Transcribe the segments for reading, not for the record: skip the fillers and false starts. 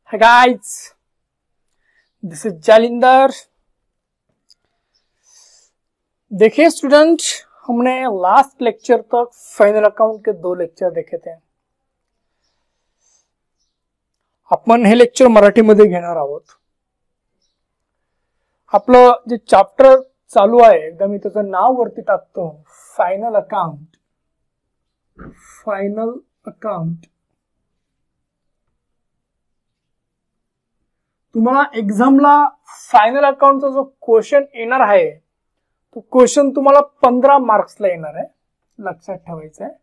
Hi guys, this is Jalinder. देखिए student, हमने last lecture तक फाइनल अकाउंट के 2 लेक्चर देखे थे। आपण हे लेक्चर मराठीमध्ये घेणार आहोत। आपलं जे चॅप्टर चालू आहे, एकदा मी त्याचं नाव वरती टाकतो, फायनल अकाउंट। फायनल अकाउंट तुम्हाला एक्झामला फायनल अकाउंटचा जो क्वेश्चन येणार आहे तो क्वेश्चन तुम्हाला 15 मार्क्सला येणार आहे, लक्षात ठेवायचं आहे।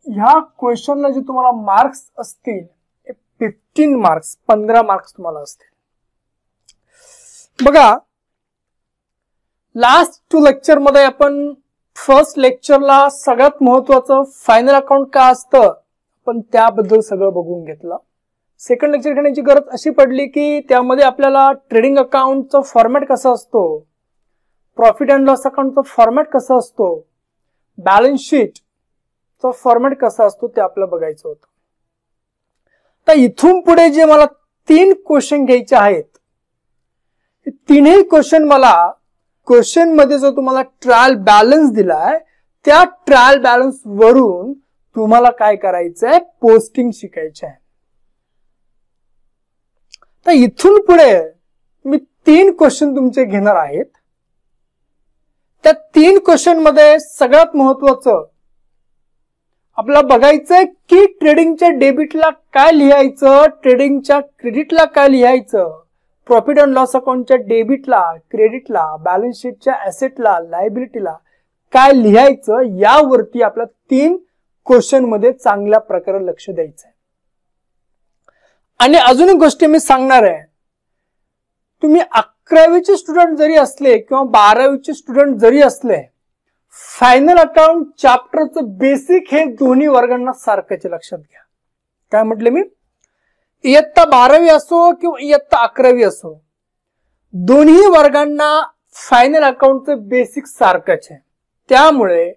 ह्या क्वेश्चनला जे तुम्हाला मार्क्स असतील ते 15 मार्क्स, 15 मार्क्स तुम्हाला असतील। बघा, लास्ट 2 लेक्चर मध्ये आपण फर्स्ट लेक्चरला सगळ्यात महत्त्वाचं फायनल अकाउंट का असतं आपण त्याबद्दल सगळं बघून घेतलं। सेकंड लेक्चर घेण्याची गरज अशी पडली की त्यामध्ये आपल्याला ट्रेडिंग अकाउंटचा फॉर्मॅट कसा असतो, प्रॉफिट अँड लॉस अकाउंटचा फॉर्मॅट कसा असतो, बॅलन्स शीटचा फॉर्मॅट कसा असतो ते आपल्याला बघायचं होतं। तर इथून पुढे जे मला 3 क्वेश्चन घ्यायचे आहेत, हे तीनही क्वेश्चन मला क्वेश्चन मध्ये जो तुम्हाला ट्रायल बॅलन्स दिलाय त्या ट्रायल बॅलन्स वरून तुम्हाला काय करायचंय, पोस्टिंग शिकायचं आहे। तर इथून पुढे मी 3 क्वेश्चन तुमचे घेणार आहेत। त्या 3 क्वेश्चन मध्ये सगळ्यात महत्त्वाचं आपल्याला बघायचंय की ट्रेडिंगच्या डेबिटला काय लिहायचं, ट्रेडिंगच्या क्रेडिटला काय लिहायचं, प्रॉफिट अँड लॉस अकाउंटच्या डेबिटला, क्रेडिटला, बॅलन्स शीटच्या ऍसेटला, लायबिलिटीला काय लिहायचं, यावरती आपल्या 3 क्वेश्चन मध्ये चांगल्या प्रकारे लक्ष द्यायचं आहे। आणि अजून एक गोष्ट मी सांगणार आहे, तुम्ही 11वीचे स्टुडंट जरी असले किंवा 12वीचे स्टुडंट जरी असले, फायनल अकाउंट चॅप्टरचं बेसिक हे दोन्ही वर्गांना सारखंच लक्षात घ्या। काय म्हटले मी, इयत्ता 12वी असो किंवा इयत्ता 11वी असो, दोन्ही वर्गांना फायनल अकाउंटचं बेसिक सारखंच आहे। त्यामुळे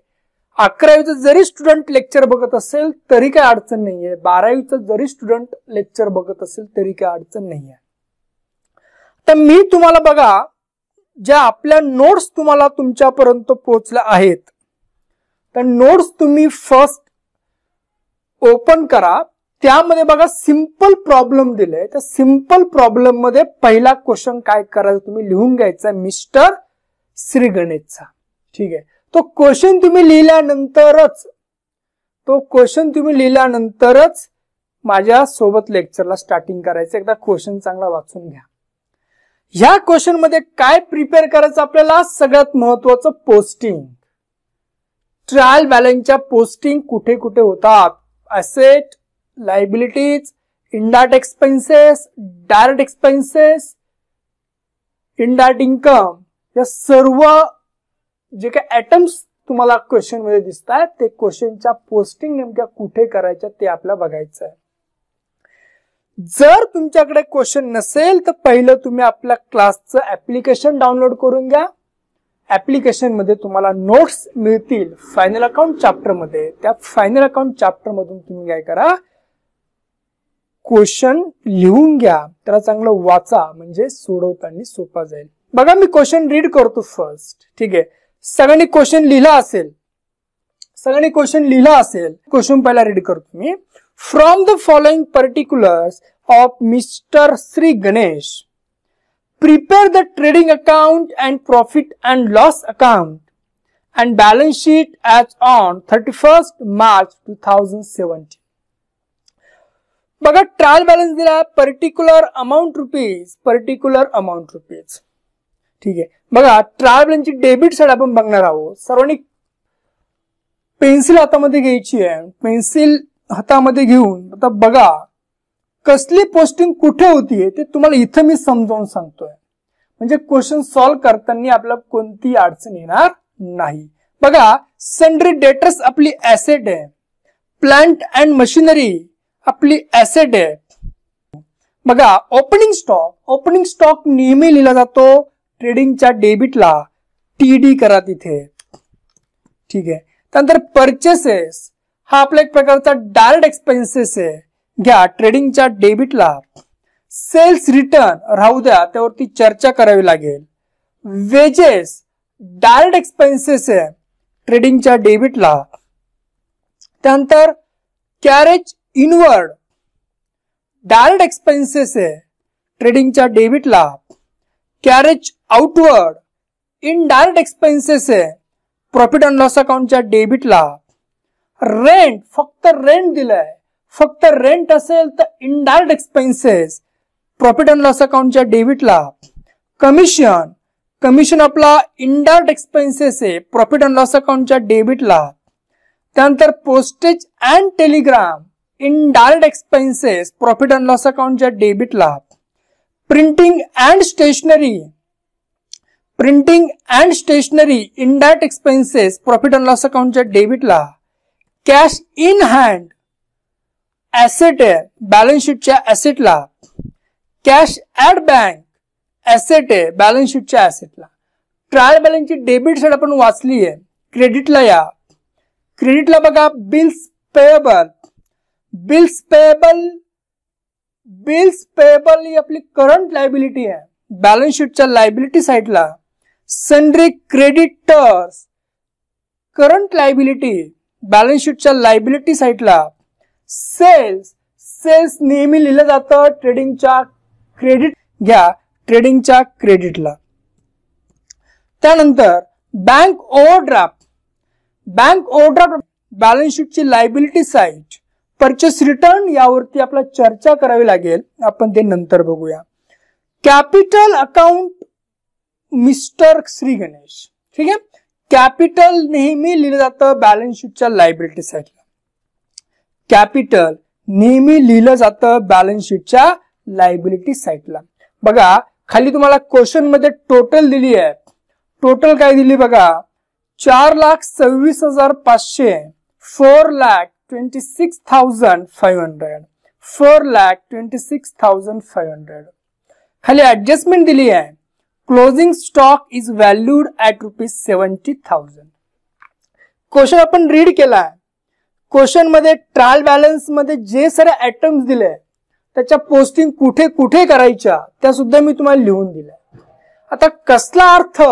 11वीचं जरी स्टुडंट लेक्चर बघत असेल तरी काय अडचण नाहीये, 12वीचं जरी स्टुडंट लेक्चर बघत असेल तरी काय अडचण नाहीये। तर मी तुम्हाला बघा, ज्या आपल्या नोट्स तुम्हाला तुमच्यापर्यंत पोहोचल्या आहेत, तर नोट्स तुम्ही फर्स्ट ओपन करा। त्यामध्ये बघा सिंपल प्रॉब्लेम दिले, त्या सिंपल प्रॉब्लेम मध्ये पहिला क्वेश्चन काय करायचं तुम्ही लिहून घ्यायचा, मिस्टर श्री गणेशचा। ठीक आहे, तो क्वेश्चन तुम्ही लिहिल्यानंतरच माझ्या सोबत लेक्चरला स्टार्टिंग करायचं। एकदा क्वेश्चन चांगला वाचून घ्या। ह्या क्वेश्चन मध्ये काय प्रिपेअर करायचं आपल्याला, सगळ्यात महत्वाचं पोस्टिंग, ट्रायल बॅलन्सच्या पोस्टिंग कुठे कुठे होतात, asset, liabilities, indirect expenses, direct expenses, indirect income, या सर्व जे काही आयटम्स तुम्हाला क्वेश्चन मध्ये दिसत आहेत ते क्वेश्चनच्या पोस्टिंग नेमक्या कुठे करायच्या ते आपल्याला बघायचं आहे। जर तुमच्याकडे क्वेश्चन नसेल तर पहिलं तुम्ही आपल्या क्लासचं ऍप्लिकेशन डाउनलोड करून घ्या। ऍप्लिकेशन मध्ये तुम्हाला नोट्स मिळतील फायनल अकाउंट चॅप्टर मध्ये। त्या फायनल अकाउंट चॅप्टर मधून तुम्ही काय करा, क्वेश्चन लिहून घ्या, त्याला चांगलं वाचा, म्हणजे सोडवताना सोपा जाईल। बघा, मी क्वेश्चन रीड करतो फर्स्ट। ठीक आहे, सगळ्यांनी क्वेश्चन लिहिला असेल, क्वेश्चन पहिला रीड करतो मी। From the following particulars of mister Shri Ganesh, prepare the trading account and profit and loss account and balance sheet as on 31 March 2017। बघा, ट्रायल बॅलन्स दिला पर्टिक्युलर अमाऊंट रुपीज। ठीक आहे, बघा ट्रायल बॅलन्सची डेबिट साइड आपण बघणार आहोत। सर्वांनी पेन्सिल हातामध्ये घ्यायची आहे, पेन्सिल हातामध्ये घेऊन आता बघा कसली पोस्टिंग कुठे होतीये ते तुम्हाला इथं मी समजावून सांगतोय, म्हणजे क्वेश्चन सॉल्व्ह करताना आपल्याला कोणती अडचण येणार नाही। बघा, सन्ड्री डेटर्स आपली ऍसेट आहे, प्लांट अँड मशिनरी आपली ऍसेट आहे। बघा, ओपनिंग स्टॉक नेहमी लिहिला जातो ट्रेडिंगच्या डेबिटला, टीडी करा तिथे। ठीक आहे, त्यानंतर परचेसेस हा आपला एक प्रकारचा डायरेक्ट एक्सपेन्सेस आहे, घ्या ट्रेडिंगच्या डेबिटला सेल्स रिटर्न राहू द्या, त्यावरती चर्चा करावी लागेल. वेजेस डायरेक्ट एक्सपेन्सेस आहे ट्रेडिंगच्या डेबिटला. त्यानंतर कॅरेज इनवर्ड डायरेक्ट एक्सपेन्सेस आहे ट्रेडिंगच्या डेबिटला. कॅरेज आउटवर्ड इनडायरेक्ट एक्सपेन्सेस आहे प्रॉफिट अँड लॉस अकाउंटच्या डेबिटला. रेंट फक्त रेंट दिलंय, फक्त रेंट असेल तर indirect expenses profit and loss अकाउंटच्या डेबिटला. कमिशन कमिशन आपला इनडायरेक्ट एक्सपेन्सेस आहे प्रॉफिट अँड लॉस अकाउंटच्या डेबिटला. त्यानंतर postage and telegram indirect expenses profit and loss अकाउंटच्या डेबिटला. Printing and stationery indirect expenses profit and loss अकाउंटच्या डेबिटला. कॅश इन हँड ऍसेट आहे बॅलन्स शीटच्या ऍसेटला. कॅश ऍट बँक ऍसेट आहे बॅलन्स शीटच्या ऍसेटला. ट्रायल बॅलन्सची डेबिट साइड आपण वाचली आहे. क्रेडिटला या. क्रेडिटला बघा बिल्स पेएबल ही आपली करंट लायबिलिटी आहे बॅलन्स शीटच्या लायबिलिटी साइडला. Sundry creditors current liability balance शीटच्या लायबिलिटी साइडला. सेल्स नेहमी लिहिलं जातं ट्रेडिंगच्या क्रेडिट घ्या ट्रेडिंगच्या क्रेडिटला. त्यानंतर बँक ओव्हरड्राफ्ट बॅलन्स शीटची लायबिलिटी साइड. परचेस रिटर्न यावरती आपल्याला चर्चा करावी लागेल, आपण ते नंतर बघूया. Capital account mister Shri Ganesh. ठीक आहे. कॅपिटल नेहमी लिहिलं जातं बॅलन्स शीटच्या लायबिलिटी साइडला. कॅपिटल नेहमी लिहिलं जातं बॅलन्स शीटच्या लायबिलिटी साइडला. बघा खाली तुम्हाला क्वेश्चन मध्ये टोटल दिली आहे. टोटल काय दिली बघा 4,26,500 4,26,500 4,26,500. खाली ऍडजस्टमेंट दिली आहे. Closing stock is valued at ₹70,000. Question आपण रीड केलाय. क्वेश्चन मध्ये ट्रायल बॅलन्स मध्ये जे सारे आयटम्स दिले त्याच्या पोस्टिंग कुठे कुठे करायच्या त्या सुद्धा मी तुम्हाला लिहून दिल्या. आता कसला अर्थ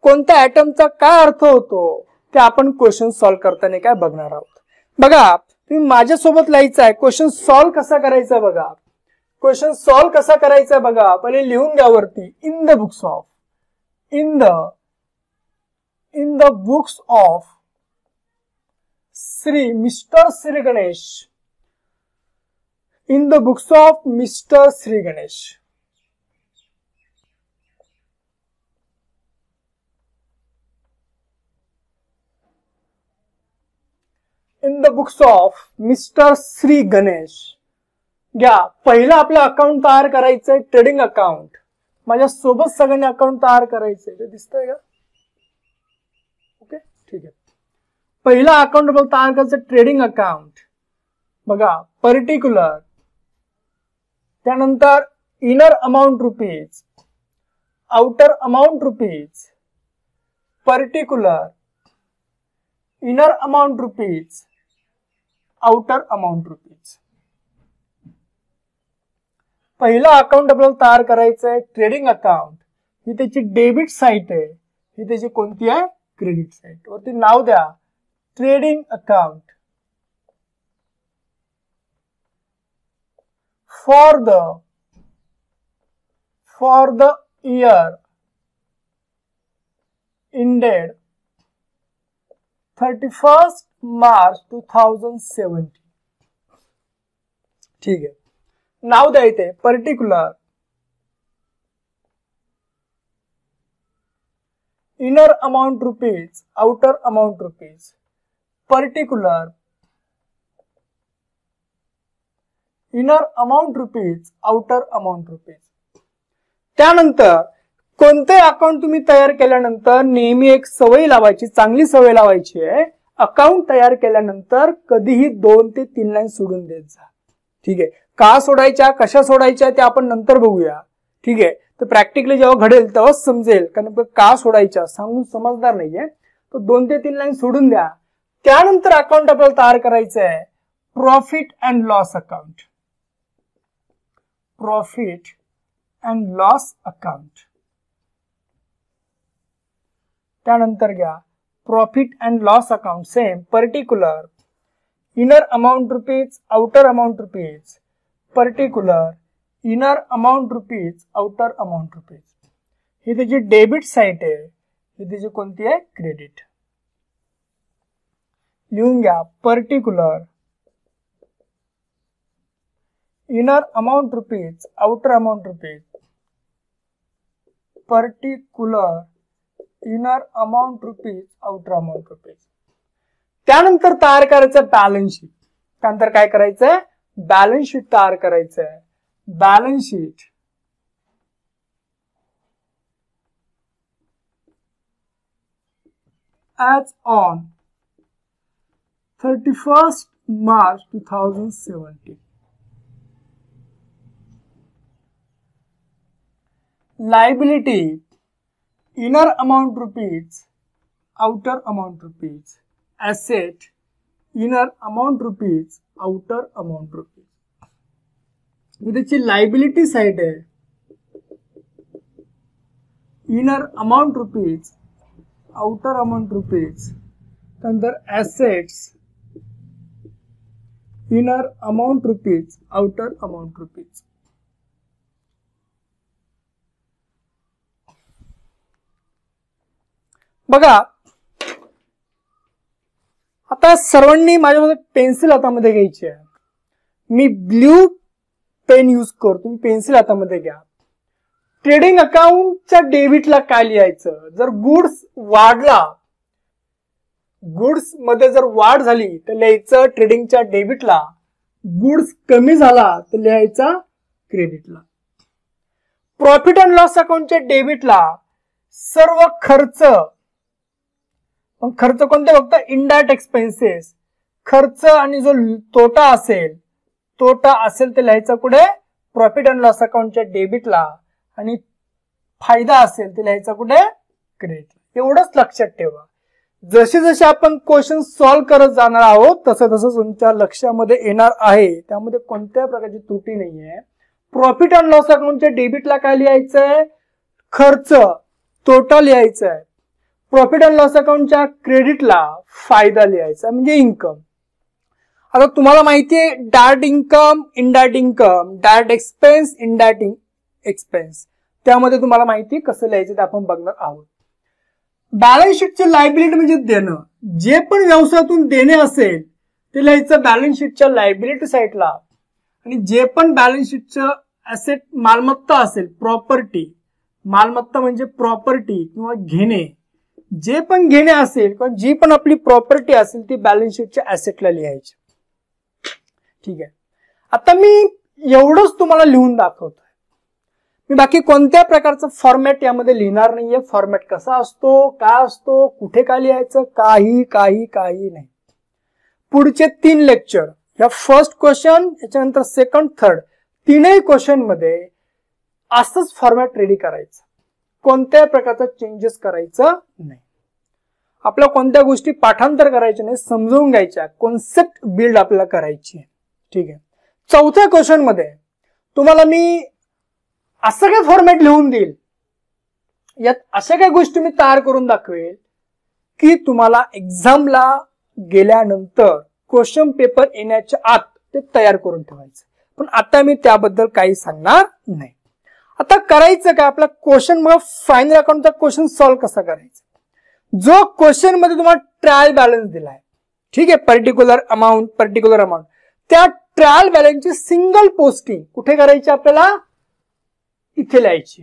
कोणत्या आयटमचा काय अर्थ होतो ते आपण क्वेश्चन सॉल्व्ह करताना काय बघणार आहोत. बघा तुम्ही माझ्यासोबत लिहायचं आहे. क्वेश्चन सॉल्व्ह कसा करायचा बघा. क्वेश्चन सॉल्व्ह कसा करायचा बघा. पहिले लिहून घ्या वरती in the books of mister Shri Ganesh. In the books of mister Shri Ganesh. In the books of mister Shri Ganesh. घ्या पहिलं आपलं अकाउंट तयार करायचंय ट्रेडिंग अकाउंट. माझ्या सोबत सगळ्यांनी अकाउंट तयार करायचंय. ते दिसतंय का? ओके ठीक आहे. पहिला अकाउंट आपल्याला तयार करायचं ट्रेडिंग अकाउंट. बघा पर्टिक्युलर. त्यानंतर inner amount rupees, outer amount rupees, particular, inner amount rupees, outer amount rupees. पहिला अकाउंट आपल्याला तयार करायचं आहे ट्रेडिंग अकाउंट. ही त्याची डेबिट साइट आहे. ही त्याची कोणती आहे? Credit site. वरती नाव द्या trading account. for the year ended 31st March 2017. ठीक आहे. नाव द्या इथे particular, inner amount rupees, outer amount rupees, particular, inner amount rupees, outer amount rupees. त्यानंतर कोणते अकाउंट तुम्ही तयार केल्यानंतर नेहमी एक सवय लावायची, चांगली सवय लावायची आहे. अकाउंट तयार केल्यानंतर कधीही 2 ते 3 लाईन सोडून देत जा. ठीक आहे. का सोडायच्या, कशा सोडायच्या ते आपण नंतर बघूया. ठीक आहे. तर प्रॅक्टिकली जेव्हा घडेल तेव्हाच समजेल. कारण का सोडायच्या सांगून समजणार नाहीये. तर 2 ते 3 लाईन सोडून द्या. त्यानंतर अकाउंट आपल्याला तयार करायचं आहे. Profit and loss account, profit and loss account. त्यानंतर घ्या profit and loss account, same particular, inner amount rupees, outer amount rupees, particular, inner amount rupees, outer amount rupees. ही त्याची डेबिट साईड आहे, ही त्याची कोणती आहे, क्रेडिट. लिहून घ्या particular, inner amount rupees, outer amount rupees, particular, inner amount rupees, outer amount rupees. त्यानंतर तयार करायचं बॅलन्स शीट. त्यानंतर काय करायचंय, बॅलन्स शीट तयार करायचंय. Balance sheet as on 31st March 2017. Liability, inner amount rupees, outer amount rupees. Asset, inner amount rupees, outer amount rupees. त्याची liability side आहे, inner amount rupees, outer amount rupees. त्यानंतर assets, inner amount rupees, outer amount rupees. बघा आता सर्वांनी माझ्यामध्ये pencil हातामध्ये घ्यायची आहे. मी ब्ल्यू पेन यूज करतो, तुम्ही पेन्सिल हातामध्ये घ्या. ट्रेडिंग अकाउंटच्या डेबिटला काय लिहायचं, जर गुड्स वाढला, गुड्स मध्ये जर वाढ झाली तर लिहायचं ट्रेडिंगच्या डेबिटला, गुड्स कमी झाला तर लिहायचा क्रेडिटला. प्रॉफिट अँड लॉस अकाउंटच्या डेबिटला सर्व खर्च, पण खर्च कोणते, फक्त इनडायरेक्ट एक्सपेन्सेस, खर्च आणि जो तोटा असेल ते लिहायचं कुठे, प्रॉफिट अँड लॉस अकाउंटच्या डेबिटला, आणि फायदा असेल ते लिहायचा कुठे, क्रेडिट. एवढंच लक्षात ठेवा. जसे जसे आपण क्वेश्चन सॉल्व्ह करत जाणार आहोत तसं तसं तुमच्या लक्षामध्ये येणार आहे, त्यामध्ये कोणत्या प्रकारची त्रुटी नाहीये. प्रॉफिट अँड लॉस अकाउंटच्या डेबिटला काय लिहायचंय, खर्च, तोटा लिहायचा आहे. प्रॉफिट अँड लॉस अकाउंटच्या क्रेडिटला फायदा लिहायचा म्हणजे इन्कम. आता तुम्हाला माहितीये direct income, indirect income, direct expense, indirect expense, त्यामध्ये तुम्हाला माहिती कसं लिहायचं ते आपण बघणार आहोत. बॅलन्स शीटची लायबिलिटी म्हणजे देणं, जे पण व्यवसायातून देणे असेल ते लिहायचं बॅलन्स शीटच्या लायबिलिटी साईडला, आणि जे पण बॅलन्स शीटचं ऍसेट मालमत्ता असेल, प्रॉपर्टी, मालमत्ता म्हणजे प्रॉपर्टी किंवा घेणे, जे पण घेणे असेल किंवा जी पण आपली प्रॉपर्टी असेल ती बॅलन्स शीटच्या ऍसेटला लिहायची. ठीक आहे. आता मी एवढंच तुम्हाला लिहून दाखवतोय, मी बाकी कोणत्या प्रकारचं फॉर्मॅट यामध्ये लिहिणार नाहीये. फॉर्मॅट कसा असतो, काय असतो, कुठे काय लिहायचं, काही नाही. पुढचे 3 लेक्चर, या फर्स्ट क्वेश्चन, याच्यानंतर सेकंड, थर्ड, तीनही क्वेश्चन मध्ये असंच फॉर्मॅट रेडी करायचं, कोणत्या प्रकारचा चेंजेस करायचं नाही. आपल्या कोणत्या गोष्टी पाठांतर करायच्या नाही, समजून घ्यायच्या, कॉन्सेप्ट बिल्ड आपल्याला करायची. ठीक आहे. चौथ्या क्वेश्चन मध्ये तुम्हाला मी असं काय फॉर्मॅट लिहून देईल, यात अशा काही गोष्टी मी तयार करून दाखवेल की तुम्हाला एक्झामला गेल्यानंतर क्वेश्चन पेपर येण्याच्या आत ते तयार करून ठेवायचं. पण आता मी त्याबद्दल काही सांगणार नाही. आता करायचं काय, आपला क्वेश्चन, मग फायनल अकाउंटचा क्वेश्चन सॉल्व्ह कसा करायचा. जो क्वेश्चन मध्ये तुम्हाला ट्रायल बॅलन्स दिलाय, ठीक आहे, पर्टिक्युलर अमाऊंट, त्या ट्रायल बॅलन्सची सिंगल पोस्टिंग कुठे करायची, आपल्याला इथे लिहायची.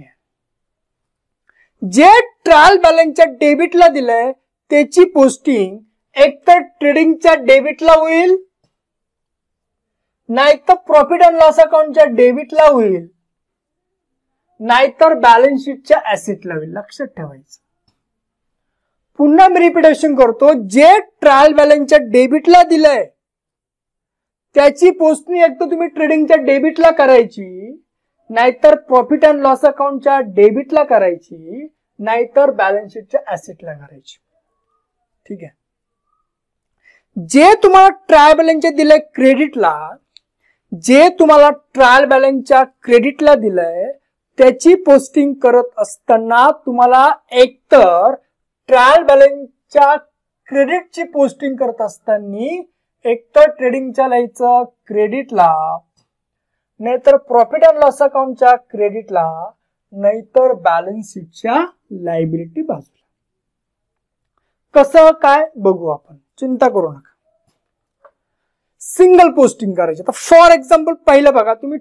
जे ट्रायल बॅलन्सच्या डेबिटला दिलंय त्याची पोस्टिंग एकतर ट्रेडिंगच्या डेबिटला होईल, नाहीतर प्रॉफिट अँड लॉस अकाउंटच्या डेबिटला होईल, नाहीतर बॅलन्स शीटच्या ऍसेटला होईल. लक्षात ठेवायचं. पुन्हा मी रिपिटेशन करतो, जे ट्रायल बॅलन्सच्या डेबिटला दिलंय त्याची पोस्टिंग एकतर तुम्ही ट्रेडिंगच्या डेबिटला करायची, नाहीतर प्रॉफिट अँड लॉस अकाउंटच्या डेबिटला करायची, नाहीतर बॅलन्स शीटच्या ऍसेटला करायची. ठीक आहे. जे तुम्हाला ट्रायल बॅलन्सचे दिलंय क्रेडिटला, जे तुम्हाला ट्रायल बॅलन्सच्या क्रेडिटला दिलंय त्याची पोस्टिंग करत असताना तुम्हाला एकतर ट्रायल बॅलन्सच्या क्रेडिटची पोस्टिंग करत असताना एकतर ट्रेडिंगच्या लाईनचं क्रेडिटला, नाहीतर प्रॉफिट अँड लॉस अकाउंटच्या क्रेडिटला, नाहीतर बॅलन्स शीटच्या लायबिलिटी बाजूला. कसं काय बघू आपण, चिंता करू नका. सिंगल पोस्टिंग करायची. तर फॉर एक्झाम्पल पहिलं बघा, तुम्ही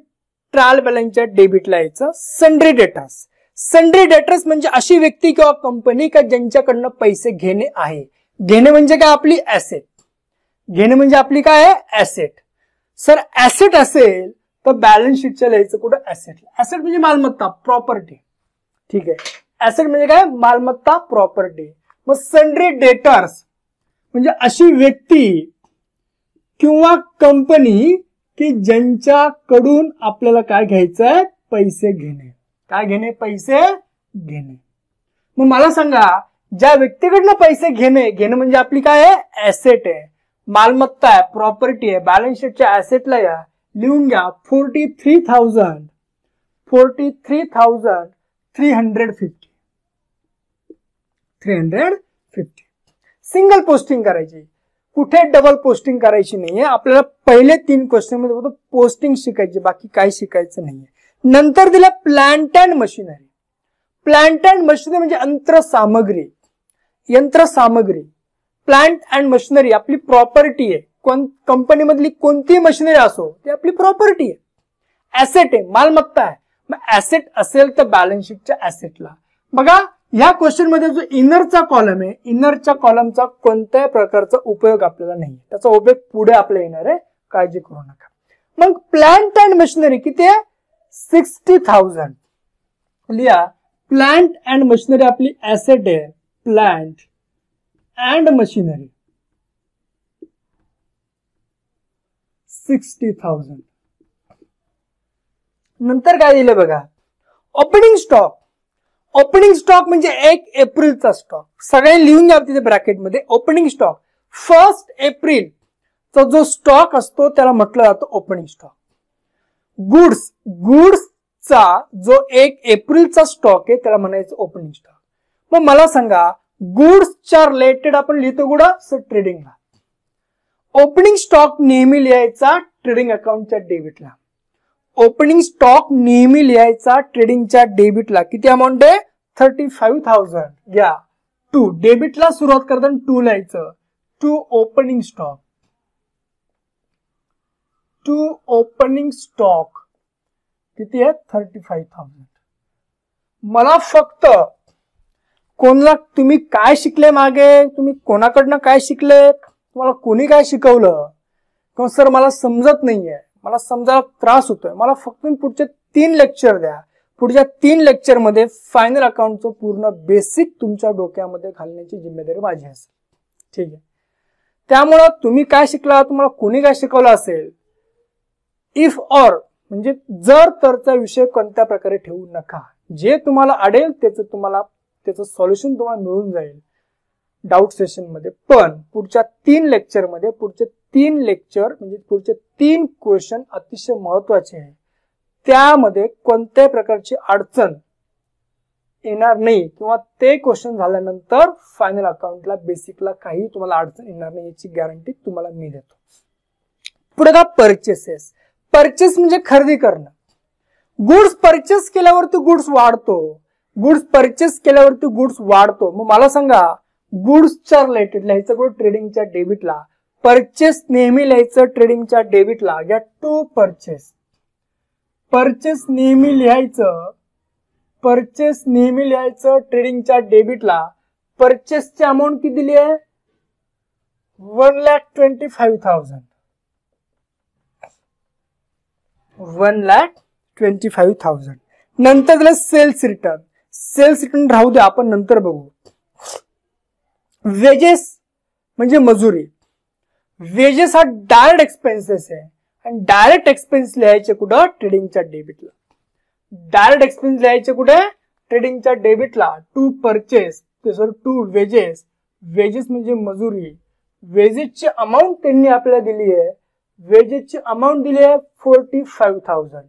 ट्रायल बॅलन्सच्या डेबिटला यायचं सन्ड्री डेटर्स. सन्ड्री डेटर्स म्हणजे अशी व्यक्ती किंवा कंपनी का ज्यांच्याकडनं पैसे घेणे आहे. घेणे म्हणजे काय, आपली ऍसेट. घेणे म्हणजे आपली काय आहे, ऍसेट. सर ऍसेट असेल तर बॅलन्स शीटच्या लिहायचं कुठं, ऍसेट. ऍसेट म्हणजे मालमत्ता, प्रॉपर्टी. ठीक आहे, ऍसेट म्हणजे काय, मालमत्ता, प्रॉपर्टी. मग सन्ड्री डेटर्स म्हणजे अशी व्यक्ती किंवा कंपनी की ज्यांच्याकडून आपल्याला काय घ्यायचंय, पैसे घेणे. काय घेणे, पैसे घेणे. मग मला सांगा, ज्या व्यक्तीकडनं पैसे घेणे, घेणं म्हणजे आपली काय आहे, ऍसेट आहे, मालमत्ता आहे, प्रॉपर्टी आहे. बॅलन्स शीटच्या ऍसेटला या लिहून घ्या 43,350. सिंगल पोस्टिंग करायची, कुठे डबल पोस्टिंग करायची नाहीये. आपल्याला पहिले 3 क्वेश्चन मध्ये फक्त पोस्टिंग शिकायची, बाकी काय शिकायचं नाहीये. नंतर दिलं plant and machinery. Plant and machinery म्हणजे यंत्रसामग्री. यंत्रसामग्री, प्लांट अँड मशिनरी आपली प्रॉपर्टी आहे. कंपनी मधली कोणती मशिनरी असो ती आपली प्रॉपर्टी आहे, ऍसेट आहे, मालमत्ता आहे. मग ऍसेट असेल तर बॅलन्स शीटच्या ऍसेटला. बघा या क्वेश्चन मध्ये जो इनरचा कॉलम आहे, इनरच्या कॉलमचा कोणत्याही प्रकारचा उपयोग आपल्याला नाही. त्याचा उपयोग पुढे आपल्याला येणार आहे, काळजी करू नका. मग प्लांट अँड मशिनरी किती आहे, 60,000. लिहा, प्लांट अँड मशिनरी आपली ऍसेट आहे. Plant and machinery 60,000. नंतर काय दिलं बघा, ओपनिंग स्टॉक. ओपनिंग स्टॉक म्हणजे 1 एप्रिलचा स्टॉक. सगळे लिहून घ्या तिथे ब्रॅकेटमध्ये. ओपनिंग स्टॉक 1 एप्रिलचा जो स्टॉक असतो त्याला म्हटलं जातं ओपनिंग स्टॉक. गुड्सचा जो 1 एप्रिलचा स्टॉक आहे त्याला म्हणायचं ओपनिंग स्टॉक. मग मला सांगा, गुड्सच्या रिलेटेड आपण लिहितो कुठं, ट्रेडिंगला. ओपनिंग स्टॉक नेहमी लिहायचा ट्रेडिंग अकाउंटच्या डेबिटला. ओपनिंग स्टॉक नेहमी लिहायचा ट्रेडिंगच्या डेबिटला. किती अमाऊंट आहे, 35,000. घ्या 2, डेबिटला सुरुवात करताना 2 लिहायचं. 2 ओपनिंग स्टॉक. 2 ओपनिंग स्टॉक किती आहे, 35,000. मला फक्त कोणाला, तुम्ही काय शिकले मागे, तुम्ही कोणाकडनं काय शिकले, तुम्हाला कोणी काय शिकवलं, किंवा सर मला समजत नाहीये, मला समजायला त्रास होतोय, मला फक्त पुढचे 3 लेक्चर द्या. पुढच्या 3 लेक्चर मध्ये फायनल अकाउंटचं पूर्ण बेसिक तुमच्या डोक्यामध्ये घालण्याची जिम्मेदारी माझी असेल. ठीक आहे, त्यामुळं तुम्ही काय शिकला, तुम्हाला कोणी काय शिकवलं असेल, इफ ऑर म्हणजे जर तरचा विषय कोणत्या प्रकारे ठेवू नका. जे तुम्हाला अडेल त्याचं सॉल्युशन तुम्हाला मिळून जाईल डाऊट सेशन मध्ये. पण पुढच्या 3 लेक्चर मध्ये पुढचे 3 लेक्चर म्हणजे पुढचे 3 क्वेश्चन अतिशय महत्वाचे आहे. त्यामध्ये कोणत्याही प्रकारची अडचण येणार नाही, किंवा ते क्वेश्चन झाल्यानंतर फायनल अकाउंटला बेसिकला काही तुम्हाला अडचण येणार नाही याची गॅरंटी तुम्हाला मी देतो. पुढे का, परचेसेस. परचेस म्हणजे खरेदी करणं. गुड्स परचेस केल्यावरती गुड्स वाढतो. गुड्स परचेस केल्यावरती गुड्स वाढतो. मग मला सांगा, गुड्सच्या रिलेटेड लिहायचं कुठं, ट्रेडिंगच्या डेबिटला. परचेस नेहमी लिहायचं ट्रेडिंगच्या डेबिटला. घ्या 2 परचेस. परचेस नेहमी लिहायचं, परचेस नेहमी लिहायचं ट्रेडिंगच्या डेबिटला. परचेसची अमाऊंट किती दिली आहे, 1,25,000. 1,25,000. नंतर दिलं सेल्स रिटर्न. सेल्स रिटर्न राहू द्या, आपण नंतर बघू. वेजेस म्हणजे मजुरी. वेजेस हा डायरेक्ट एक्सपेन्सेस आहे, आणि डायरेक्ट एक्सपेन्स लिहायचे कुठं, ट्रेडिंगच्या डेबिटला. डायरेक्ट एक्सपेन्स लिहायचे कुठे, ट्रेडिंगच्या डेबिटला. 2 परचेस, 2 वेजेस. वेजेस म्हणजे मजुरी. वेजेसची अमाऊंट त्यांनी आपल्याला दिली आहे, वेजेसची अमाऊंट दिली आहे 45,000.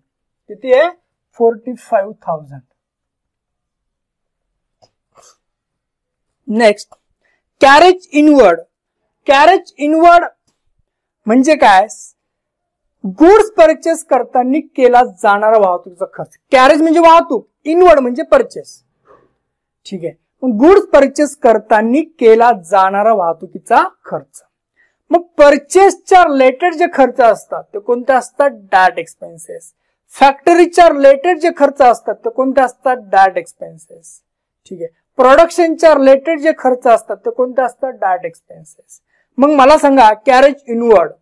किती आहे? 45,000. Next, carriage inward. Carriage inward म्हणजे काय? गुड्स परचेस करताना केला जाणारा वाहतुकीचा खर्च. कॅरेज म्हणजे वाहतूक, इनवर्ड म्हणजे परचेस. ठीक आहे. गुड्स परचेस करताना केला जाणारा वाहतुकीचा खर्च. मग परचेसच्या रिलेटेड जे खर्च असतात ते कोणते असतात? Direct expenses. फॅक्टरीच्या रिलेटेड जे खर्च असतात ते कोणते असतात? Direct expenses. ठीक आहे. प्रोडक्शनच्या रिलेटेड जे खर्च असतात ते कोणते असतात? Direct expenses. मग मला सांगा, कॅरेज इनवर्ड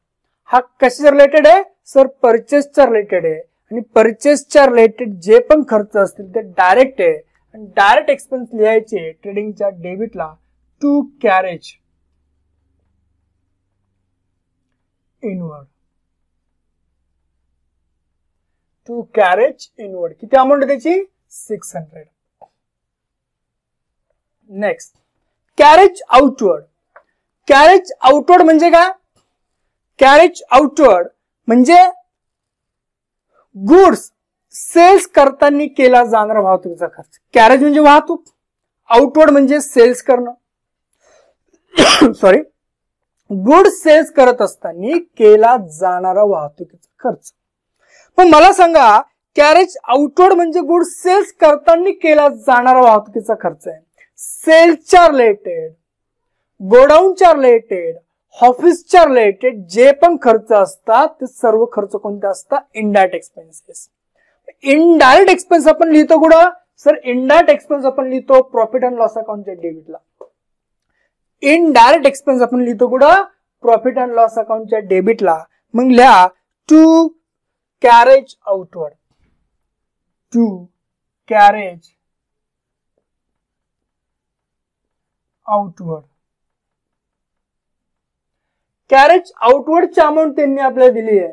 हा कशाच्या रिलेटेड आहे? सर, परचेसच्या रिलेटेड आहे. आणि परचेसच्या रिलेटेड जे पण खर्च असतील ते डायरेक्ट आहे. आणि डायरेक्ट एक्सपेन्स लिहायचे ट्रेडिंगच्या डेबिटला to carriage inward. To carriage inward. किती अमाऊंट त्याची? 600. Next, carriage outward. Carriage outward म्हणजे काय? कॅरेज आउटवर्ड म्हणजे गुड्स सेल्स करताना केला जाणारा वाहतुकीचा खर्च. कॅरेज म्हणजे वाहतूक, आउटवर्ड म्हणजे सेल्स करणं. सॉरी, गुड्स सेल्स करत असताना केला जाणारा वाहतुकीचा खर्च. पण मला सांगा, कॅरेज आउटवर्ड म्हणजे गुड्स सेल्स करताना केला जाणारा वाहतुकीचा खर्च आहे. सेल्सच्या रिलेटेड, गोडाऊनच्या रिलेटेड, ऑफिसच्या रिलेटेड जे पण खर्च असतात ते सर्व खर्च कोणते असतात? Indirect expenses. इनडायरेक्ट एक्सपेन्स आपण लिहितो कुठं? सर, इनडायरेक्ट एक्सपेन्स आपण लिहितो प्रॉफिट अँड लॉस अकाउंटच्या डेबिटला. इनडायरेक्ट एक्सपेन्स आपण लिहितो कुठं? प्रॉफिट अँड लॉस अकाउंटच्या डेबिटला. मग लिहा to carriage outward. To carriage outward. Carriage आउटवर्डची अमाऊंट त्यांनी आपल्याला दिली आहे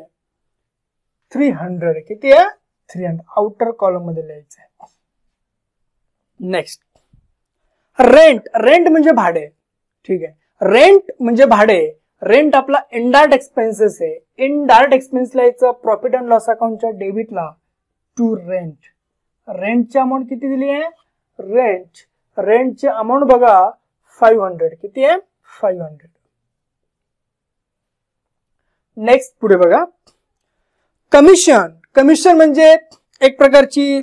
300. किती आहे? 300. आउटर कॉलम मध्ये लिहायचं आहे. Next, rent. रेंट म्हणजे भाडे. ठीक आहे. रेंट म्हणजे भाडे. रेंट आपला इनडायरेक्ट एक्सपेन्सेस आहे. इनडायरेक्ट एक्सपेन्स लिहायचं प्रॉफिट अँड लॉस अकाउंटच्या डेबिटला टू रेंट. रेंटची अमाऊंट किती दिली आहे? रेंटची अमाऊंट बघा 500. किती आहे? 500. नेक्स्ट, पुढे बघा, कमिशन. कमिशन म्हणजे एक प्रकारची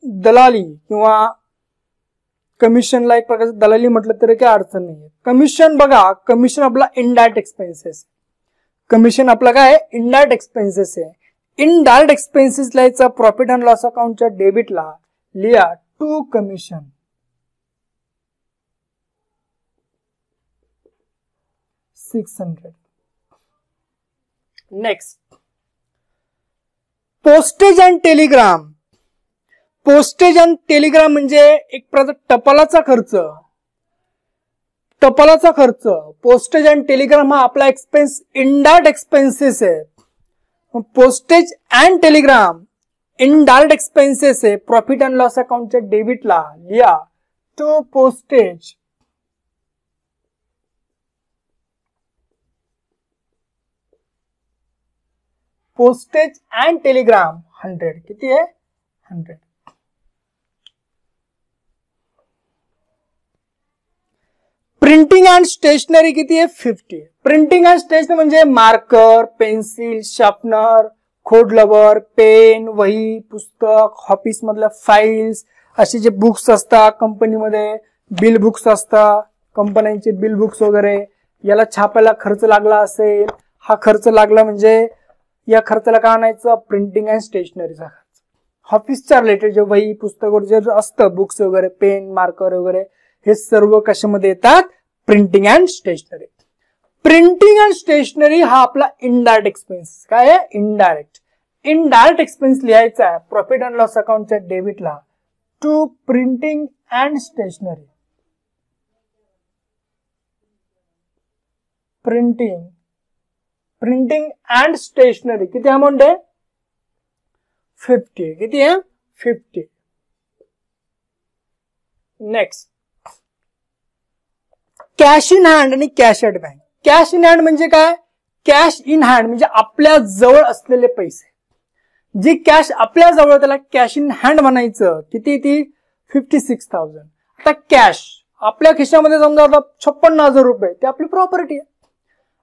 दलाली किंवा कमिशनला एक प्रकारची दलाली म्हटलं तरी काही अडचण नाहीये. कमिशन बघा, कमिशन आपला इनडायरेक्ट एक्सपेन्सेस. कमिशन आपला काय? इनडायरेक्ट एक्सपेन्सेस आहे. इनडायरेक्ट एक्सपेन्सेस लिहायचा प्रॉफिट अँड लॉस अकाउंटच्या डेबिटला लिहा to commission. 600. Next, postage and telegram. Postage and telegram म्हणजे एक प्रकार टपालाचा खर्च. टपालाचा खर्च. पोस्टेज अँड टेलिग्राम हा आपला एक्सपेन्स, इनडायरेक्ट एक्सपेन्सेस आहे. Postage and telegram indirect expenses आहे. प्रॉफिट अँड लॉस अकाउंटच्या डेबिटला लिहा to postage. Postage and telegram 100. किती आहे? 100. प्रिंटिंग अँड स्टेशनरी किती आहे? 50. प्रिंटिंग अँड स्टेशनरी म्हणजे मार्कर, पेन्सिल, शार्पनर, खोडलबर, पेन, वही, पुस्तक, ऑफिस मधल्या फाईल्स, असे जे बुक्स असतात कंपनीमध्ये, बिल बुक्स असतात, कंपन्यांचे बिल बुक्स वगैरे, याला छापायला खर्च लागला असेल, हा खर्च लागला म्हणजे या खर्चाला काय आणायचं? प्रिंटिंग अँड स्टेशनरीचा खर्च. ऑफिसच्या रिलेटेड जे वही, पुस्तक वगैरे जे असतं, बुक्स वगैरे, पेन, मार्कर वगैरे, हे सर्व कशामध्ये येतात? Printing and stationery. Printing and stationery हा आपला इनडायरेक्ट एक्सपेन्स. काय आहे? इनडायरेक्ट. इनडायरेक्ट एक्सपेन्स लिहायचा आहे प्रॉफिट अँड लॉस अकाउंटच्या डेबिटला to printing and stationery. Printing and stationery किती अमाऊंट आहे? 50. किती आहे? 50. नेक्स्ट, कॅश इन हँड आणि cash at bank. Cash in hand म्हणजे काय? कॅश इन हँड म्हणजे आपल्या जवळ असलेले पैसे, जी कॅश आपल्या जवळ त्याला कॅश इन हँड म्हणायचं. किती? ती 56,000. आता कॅश आपल्या खिशामध्ये समजा आता 56,000 रुपये, ते आपली प्रॉपर्टी आहे,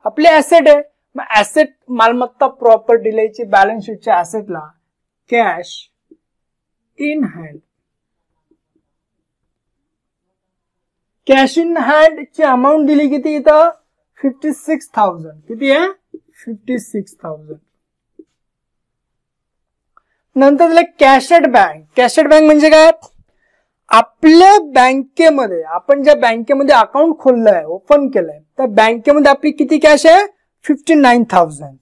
आपली ऍसेट आहे. मग ऍसेट मालमत्ता प्रॉपर्टी लिहायची बॅलन्स शीटच्या ऍसेटला cash in hand. Cash in hand ची अमाऊंट दिली किती इथं? 56,000. किती आहे? 56,000. नंतर दिलं cash at bank. Cash at bank म्हणजे काय? आपल्या बँकेमध्ये, आपण ज्या बँकेमध्ये अकाउंट खोललंय, ओपन केलंय, त्या बँकेमध्ये आपली किती कॅश आहे? 59,000.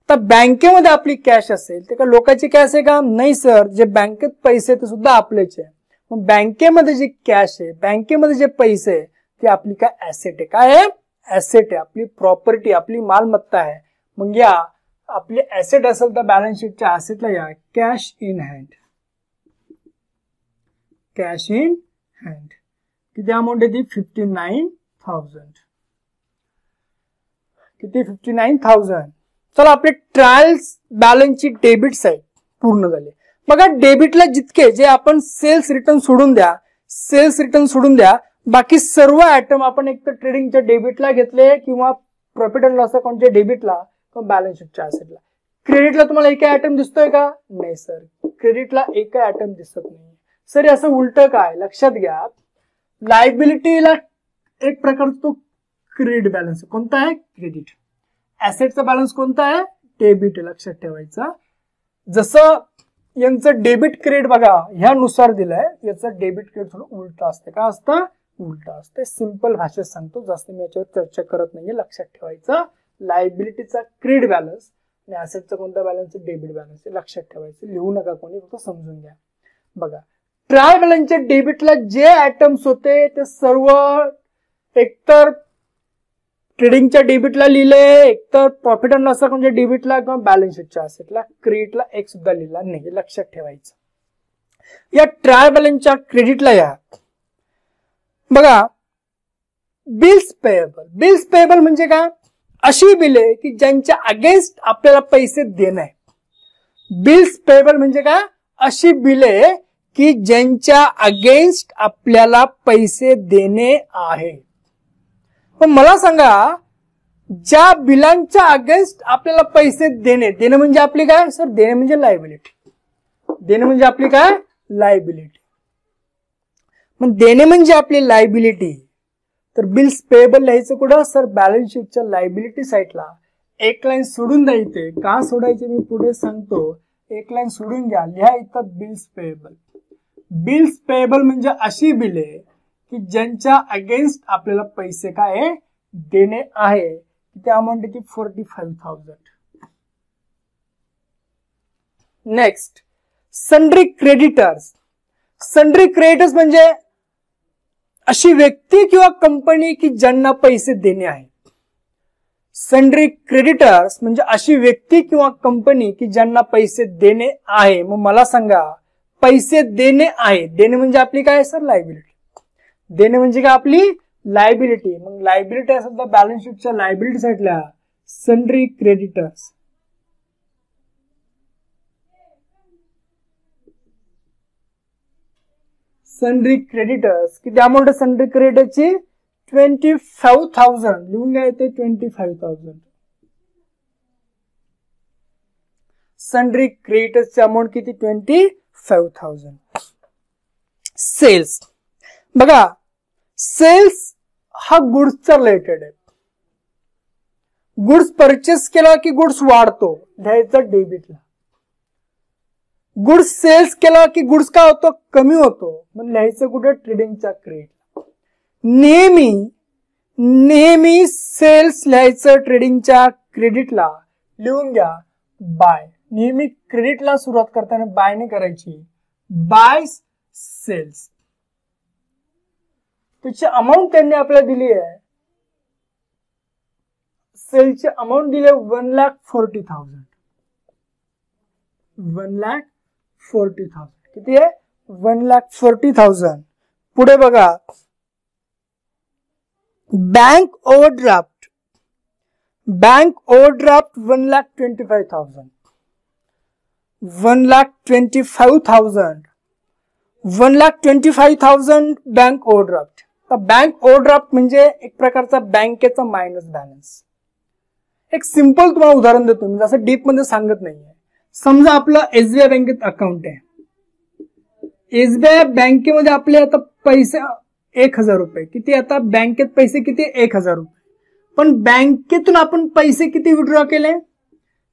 तर बँकेमध्ये आपली कॅश असेल ते का लोकांची कॅश आहे का? नाही सर, जे बँकेत पैसे ते सुद्धा आपलेच आहे. मग बँकेमध्ये जी कॅश आहे, बँकेमध्ये जे पैसे आहे, ते आपली काय? ऍसेट आहे. काय आहे? ऍसेट आहे, आपली प्रॉपर्टी, आपली मालमत्ता आहे. मग या आपली ऍसेट असेल तर बॅलन्स शीटच्या ऍसेटला या cash in hand. Cash in hand किती अमाऊंट आहे ती? 59,000. किती? 59,000. चला, आपले ट्रायल्स बॅलन्सची डेबिट साईड पूर्ण झाली. बघा, डेबिटला जितके जे आपण सेल्स रिटर्न सोडून द्या, सेल्स रिटर्न सोडून द्या, बाकी सर्व आयटम आपण एक तर ट्रेडिंगच्या डेबिटला घेतले किंवा प्रॉफिट अँड लॉस अकाउंटच्या डेबिटला किंवा बॅलन्स शीटच्या ऍसेटला. क्रेडिटला तुम्हाला एकही आयटम दिसतोय का? नाही सर, क्रेडिटला एकही आयटम दिसत नाही. सर असं उलट काय? लक्षात घ्या, लायबिलिटीला एक प्रकारचा तो क्रेडिट बॅलन्स. कोणता आहे? क्रेडिट. ऍसेटचा बॅलन्स कोणता आहे? डेबिट. लक्षात ठेवायचा. जसं यांचं डेबिट क्रेडिट बघा ह्यानुसार दिलंय, याचं डेबिट क्रेडिट थोडं उलट असते. काय असतं? उलट असते. सिंपल भाषेत सांगतो, जास्त मी याच्यावर चर्चा करत नाहीये. लक्षात ठेवायचं, लायबिलिटीचा क्रेडिट बॅलन्स आणि ऍसेटचा कोणता बॅलन्स? Debit balance. लक्षात ठेवायचं, लिहू नका कोणी, फक्त समजून घ्या. बघा, ट्रायल बॅलन्सच्या डेबिटला जे आयटम्स होते ते सर्व एकतर ट्रेडिंगच्या डेबिटला लिहिले, एकतर प्रॉफिट अँड लॉस अकाउंटच्या डेबिटला किंवा बॅलन्स शीटच्या ऍसेटला. क्रेडिटला एक सुद्धा लिहिला नाही. लक्षात ठेवायचं. या ट्रायल बॅलन्सच्या क्रेडिटला या बघा बिल्स पेएबल. बिल्स पेएबल म्हणजे काय? अशी बिले की ज्यांच्या अगेन्स्ट आपल्याला पैसे देणं आहे. बिल्स पेएबल म्हणजे काय? अशी बिले की ज्यांच्या अगेन्स्ट आपल्याला पैसे देणे आहे. पण मला सांगा, ज्या बिलांच्या अगेन्स्ट आपल्याला पैसे देणे म्हणजे आपली काय? सर, देणे म्हणजे लायबिलिटी. देणे म्हणजे आपली काय? लायबिलिटी. मग देणे म्हणजे आपली लायबिलिटी. तर बिल्स पेएबल लिहायचं कुठं? सर, बॅलन्स शीटच्या लायबिलिटी साईडला एक लाईन सोडून द्यायचे. का सोडायचे मी पुढे सांगतो. एक लाईन सोडून घ्या, लिहा इथं बिल्स पेएबल. बिल्स पेएबल म्हणजे अशी बिले की ज्यांच्या अगेन्स्ट आपल्याला पैसे काय देणे आहे. किती अमाऊंट आहे? 45,000. Next, sundry creditors. Sundry creditors म्हणजे अशी व्यक्ती किंवा कंपनी की ज्यांना पैसे देणे आहे. सन्ड्री क्रेडिटर्स म्हणजे अशी व्यक्ती किंवा कंपनी की ज्यांना पैसे देणे आहे. मग मला सांगा, पैसे देणे आहे, देणे म्हणजे आपली काय सर? लायबिलिटी. देणे म्हणजे काय? आपली लायबिलिटी. मग लायबिलिटी असेल तर बॅलन्स शीटच्या लायबिलिटी साईडला सन्ड्री क्रेडिटर्स. सन्ड्री क्रेडिटर्स किती अमाऊंट आहे? सन्ड्री क्रेडिटरची 25,000. लिहून घ्या येते 25,000. सन्ड्री क्रेडिटर्सची अमाऊंट किती? 25,000. सेल्स बघा, सेल्स हा गुड्सचा रिलेटेड आहे. गुड्स परचेस केला की गुड्स वाढतो, द्यायचं डेबिटला. गुड्स सेल्स केला की गुड्स काय होतो? कमी होतो, मग लिहायचं कुठे? ट्रेडिंगच्या क्रेडिटला. नेहमी सेल्स लिहायचं ट्रेडिंगच्या क्रेडिटला. लिहून घ्या बाय. नेहमी क्रेडिटला सुरुवात करताना बाय ने करायची. Bye cells. त्याची अमाऊंट त्यांनी आपल्याला दिली आहे. सेलची अमाऊंट दिली 1,40,000. 1,40,000 किती आहे? 1,40,000. पुढे बघा, bank overdraft. Bank overdraft 1,25,000, 1,25,000, 1,25,000 bank overdraft. तर बँक ओव्हरड्राफ्ट म्हणजे एक प्रकारचा बँकेचा मायनस बॅलन्स. एक सिंपल तुम्हाला उदाहरण देतो मी, जसं डीप मध्ये सांगत नाहीये. समजा आपलं एसबीआय बँकेत अकाउंट आहे. एसबीआय बँकेमध्ये आपले आता पैसे 1,000 रुपये. किती आता बँकेत पैसे किती? 1,000 रुपये. पण बँकेतून आपण पैसे किती विड्रॉ केले?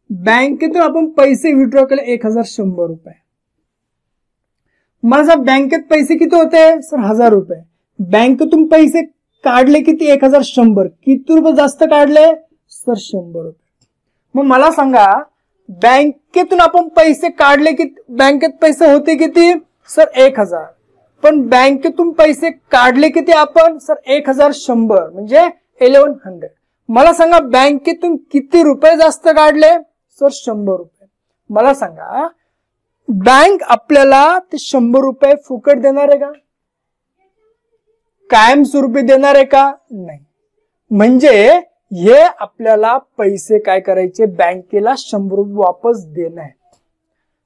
बँकेतून आपण पैसे विड्रॉ केले 1,100 रुपये. मला बँकेत पैसे किती होते? सर 1,000 रुपये. बँकेतून पैसे काढले किती? 1,100. किती रुपये जास्त काढले? सर 100 रुपये. मग मला सांगा, बँकेतून आपण पैसे काढले किती? बँकेत पैसे होते किती? सर 1,000. पण बँकेतून पैसे काढले किती आपण? सर 1,100 म्हणजे 1,100. मला सांगा बँकेतून किती रुपये जास्त काढले? सर 100 रुपये. मला सांगा बँक आपल्याला ते 100 रुपये फुकट देणार आहे का? कायमस्वरूपी देणार आहे का? नाही. म्हणजे हे आपल्याला पैसे काय करायचे? बँकेला 100 रुपये वापस देणं आहे.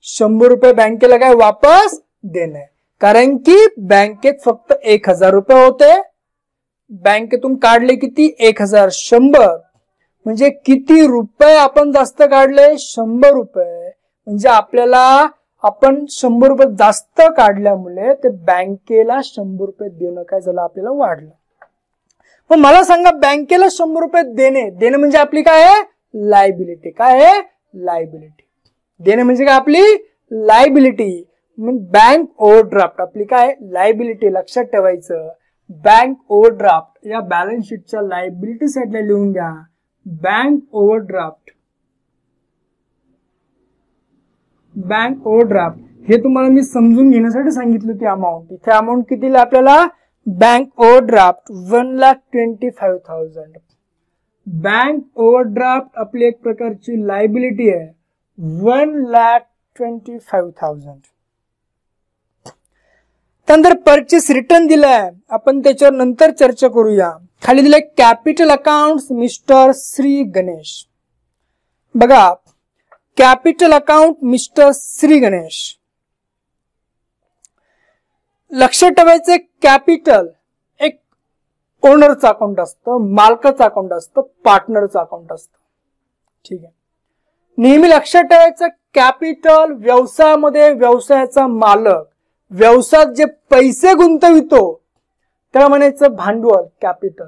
100 रुपये बँकेला काय वापस देणं आहे. कारण की बँकेत फक्त 1,000 रुपये होते. बँकेतून काढले किती? 1,100. म्हणजे किती रुपये आपण जास्त काढले? 100 रुपये. म्हणजे आपल्याला आपण 100 रुपये जास्त काढल्यामुळे ते बँकेला 100 रुपये देणं काय झालं? आपल्याला वाढलं. मग मला सांगा बँकेला 100 रुपये देणे म्हणजे आपली काय आहे? लायबिलिटी. काय आहे? लायबिलिटी. देणे म्हणजे काय? आपली लायबिलिटी. बँक ओव्हरड्राफ्ट आपली काय? लायबिलिटी. लक्षात ठेवायचं. बँक ओव्हरड्राफ्ट या बॅलन्स शीटच्या लायबिलिटी साईडला लिहून घ्या. Bank overdraft. बँक ओव्हरड्राफ्ट हे तुम्हाला मी समजून घेण्यासाठी सांगितलं ती अमाऊंट. इथे अमाऊंट किती आपल्याला? Bank overdraft 1,25,000. बँक ओव्हरड्राफ्ट आपली एक प्रकारची लायबिलिटी आहे. 1,25,000. त्यानंतर परचेस रिटर्न दिलाय, आपण त्याच्यावर नंतर चर्चा करूया. खाली दिलंय capital account mister Shri Ganesh. बघा capital account mister Shri Ganesh. लक्षात ठेवायचं कॅपिटल एक ओनरचं अकाउंट असतं, मालकाचं अकाउंट असतं, पार्टनरचं अकाउंट असतं. ठीक आहे. नेहमी लक्षात ठेवायचं कॅपिटल व्यवसायामध्ये व्यवसायाचा मालक, व्यवसायात जे पैसे गुंतवितो त्याला म्हणायचं भांडवल, कॅपिटल.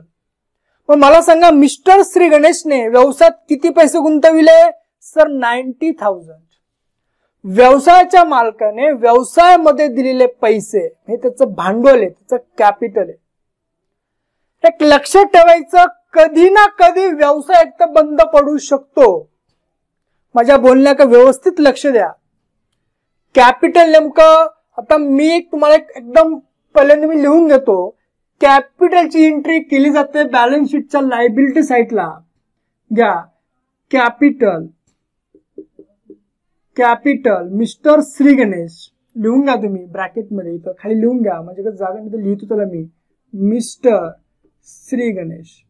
मग मला सांगा मिस्टर श्री गणेशने व्यवसायात किती पैसे गुंतविले? सर 90,000. व्यवसायाच्या मालकाने व्यवसायामध्ये दिलेले पैसे हे त्याचं भांडवल आहे, त्याचं कॅपिटल आहे. एक लक्षात ठेवायचं कधी ना कधी व्यवसाय एक तर बंद पडू शकतो. माझ्या बोलण्याकडे व्यवस्थित लक्ष द्या. कॅपिटल नेमकं आता मी तुम्हाला एकदम पहिल्यांदा मी लिहून घेतो. कॅपिटलची एंट्री केली जाते बॅलन्स शीटच्या लायबिलिटी साईडला. घ्या capital. Capital mister Shri Ganesh लिहून घ्या तुम्ही ब्रॅकेटमध्ये, इथं खाली लिहून घ्या. माझ्याकडे जागा नाही तर लिहितो त्याला मी. मिस्टर श्री गणेश.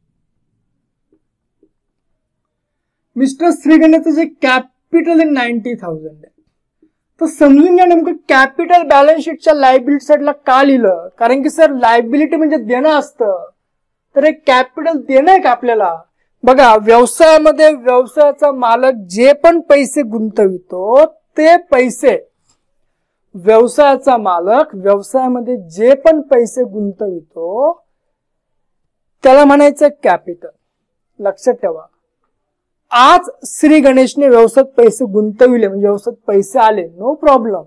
मिस्टर श्री गणेशचं जे कॅपिटल आहे 90,000 आहे. तर समजून घ्या नेमकं कॅपिटल बॅलन्स शीटच्या लायबिलिटी साईडला का लिहिलं? कारण की सर लायबिलिटी म्हणजे देणं असतं. तर हे कॅपिटल देणं आहे का आपल्याला? बघा व्यवसायामध्ये व्यवसायाचा मालक जे पण पैसे गुंतवितो ते पैसे, व्यवसायाचा मालक व्यवसायामध्ये जे पण पैसे गुंतवितो त्याला म्हणायचं कॅपिटल. लक्षात ठेवा. आज श्री गणेशने व्यवसायात पैसे गुंतविले म्हणजे व्यवसायात पैसे आले, नो प्रॉब्लेम.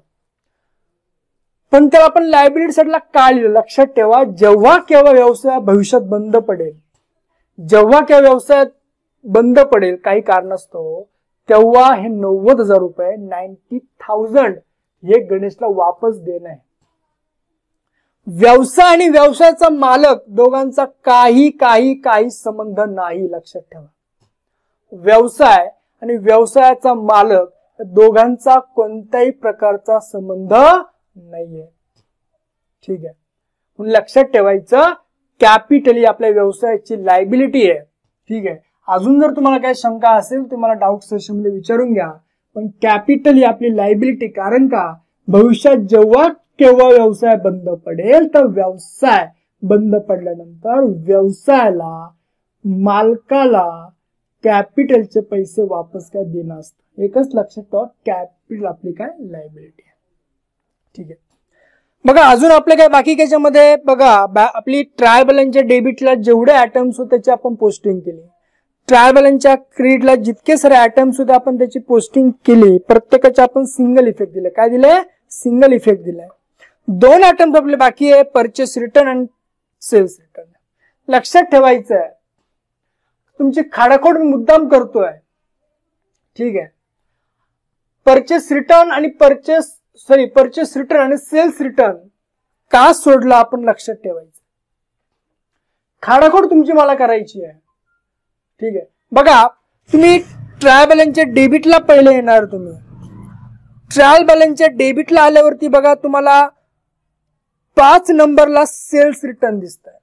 पण त्याला आपण लायबिलिटी साईडला का लिहिलं? लक्षात ठेवा. जेव्हा केव्हा व्यवसाय भविष्यात बंद पडेल, जेव्हा केव्हा व्यवसायात बंद पडेल काही कारणास्तव, तेव्हा हे 90,000 रुपये 90,000 हे गणेशला वापस देणं आहे. व्यवसाय आणि व्यवसायाचा मालक दोघांचा काही संबंध नाही. लक्षात ठेवा. व्यवसाय आणि व्यवसायाचा मालक दोघांचा कोणत्याही प्रकारचा संबंध नाहीये. ठीक आहे. म्हणून लक्षात ठेवायचं कॅपिटल ही आपल्या व्यवसायाची लायबिलिटी आहे. ठीक आहे. अजून जर तुम्हाला काही शंका असेल तर मला डाऊट सेशन मध्ये विचारून घ्या. पण कॅपिटल ही आपली लायबिलिटी, कारण का भविष्यात जेव्हा केव्हा व्यवसाय बंद पडेल तर व्यवसाय बंद पडल्यानंतर व्यवसायाला मालकाला कॅपिटलचे पैसे वापस काय देणं असतं. एकच लक्षात ठेवा, कॅपिटल आपली काय लायबिलिटी आहे. ठीक आहे. बघा अजून आपल्या काय बाकी त्याच्यामध्ये बघा आपली ट्रायल बॅलन्सच्या डेबिटला जेवढे आयटम्स होते त्याची आपण पोस्टिंग केली. ट्रायल बॅलन्सच्या क्रेडिटला जितके सारे आयटम्स होते आपण त्याची पोस्टिंग केली. प्रत्येकाचे आपण सिंगल इफेक्ट दिले. काय दिले? सिंगल इफेक्ट दिलाय. 2 आयटम्स आपले बाकी आहे, परचेस रिटर्न आणि सेल्स रिटर्न. लक्षात ठेवायचं आहे, तुमची खाडाखोड मुद्दाम करतोय. ठीक आहे. परचेस रिटर्न आणि परचेस रिटर्न आणि सेल्स रिटर्न का सोडला आपण लक्षात ठेवायचं. खाडाखोड तुमची मला करायची आहे. ठीक आहे. बघा तुम्ही ट्रायल बॅलन्सच्या डेबिटला पहिले येणार. तुम्ही ट्रायल बॅलन्सच्या डेबिटला आल्यावरती बघा तुम्हाला 5 नंबरला सेल्स रिटर्न दिसत आहे.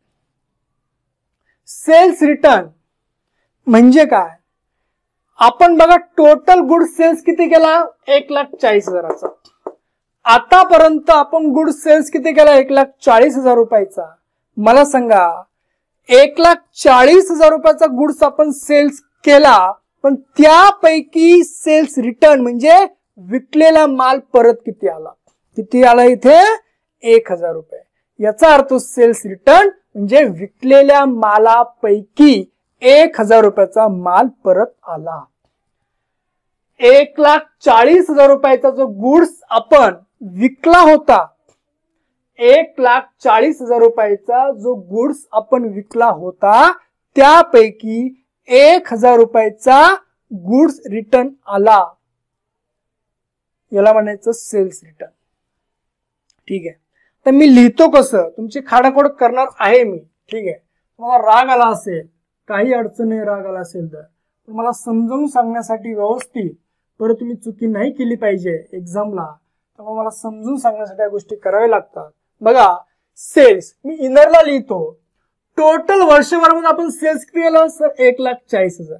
सेल्स रिटर्न म्हणजे काय? आपण बघा टोटल गुड सेल्स किती केला? 1,40,000चा. आतापर्यंत आपण गुड सेल्स किती केला? 1,40,000 रुपयाचा. मला सांगा 1,40,000 रुपयाचा गुड्स आपण सेल्स केला, पण त्यापैकी सेल्स रिटर्न म्हणजे विकलेला माल परत किती आला? किती आला इथे? 1,000 रुपये. याचा अर्थ सेल्स रिटर्न म्हणजे विकलेल्या मालापैकी 1,000 रुपयाचा माल परत आला. 1,40,000 रुपयाचा जो गुड्स आपण विकला होता, 1,40,000 रुपयाचा जो गुड्स आपण विकला होता त्यापैकी 1,000 रुपयाचा गुड्स रिटर्न आला. याला म्हणायचं सेल्स रिटर्न. ठीक आहे. तर मी लिहितो कसं? तुमची खाडाखोड करणार आहे मी. ठीक आहे. तुम्हाला राग आला असेल, काही अडचण नाही, राग आला असेल तर मला समजावून सांगण्यासाठी व्यवस्थित, परत तुम्ही चुकी नाही केली पाहिजे एक्झामला, तर मला समजून सांगण्यासाठी या गोष्टी कराव्या लागतात. बघा सेल्स मी इनरला लिहितो. टोटल वर्षभरामध्ये आपण सेल्स किती केलं? सर 1,40,000.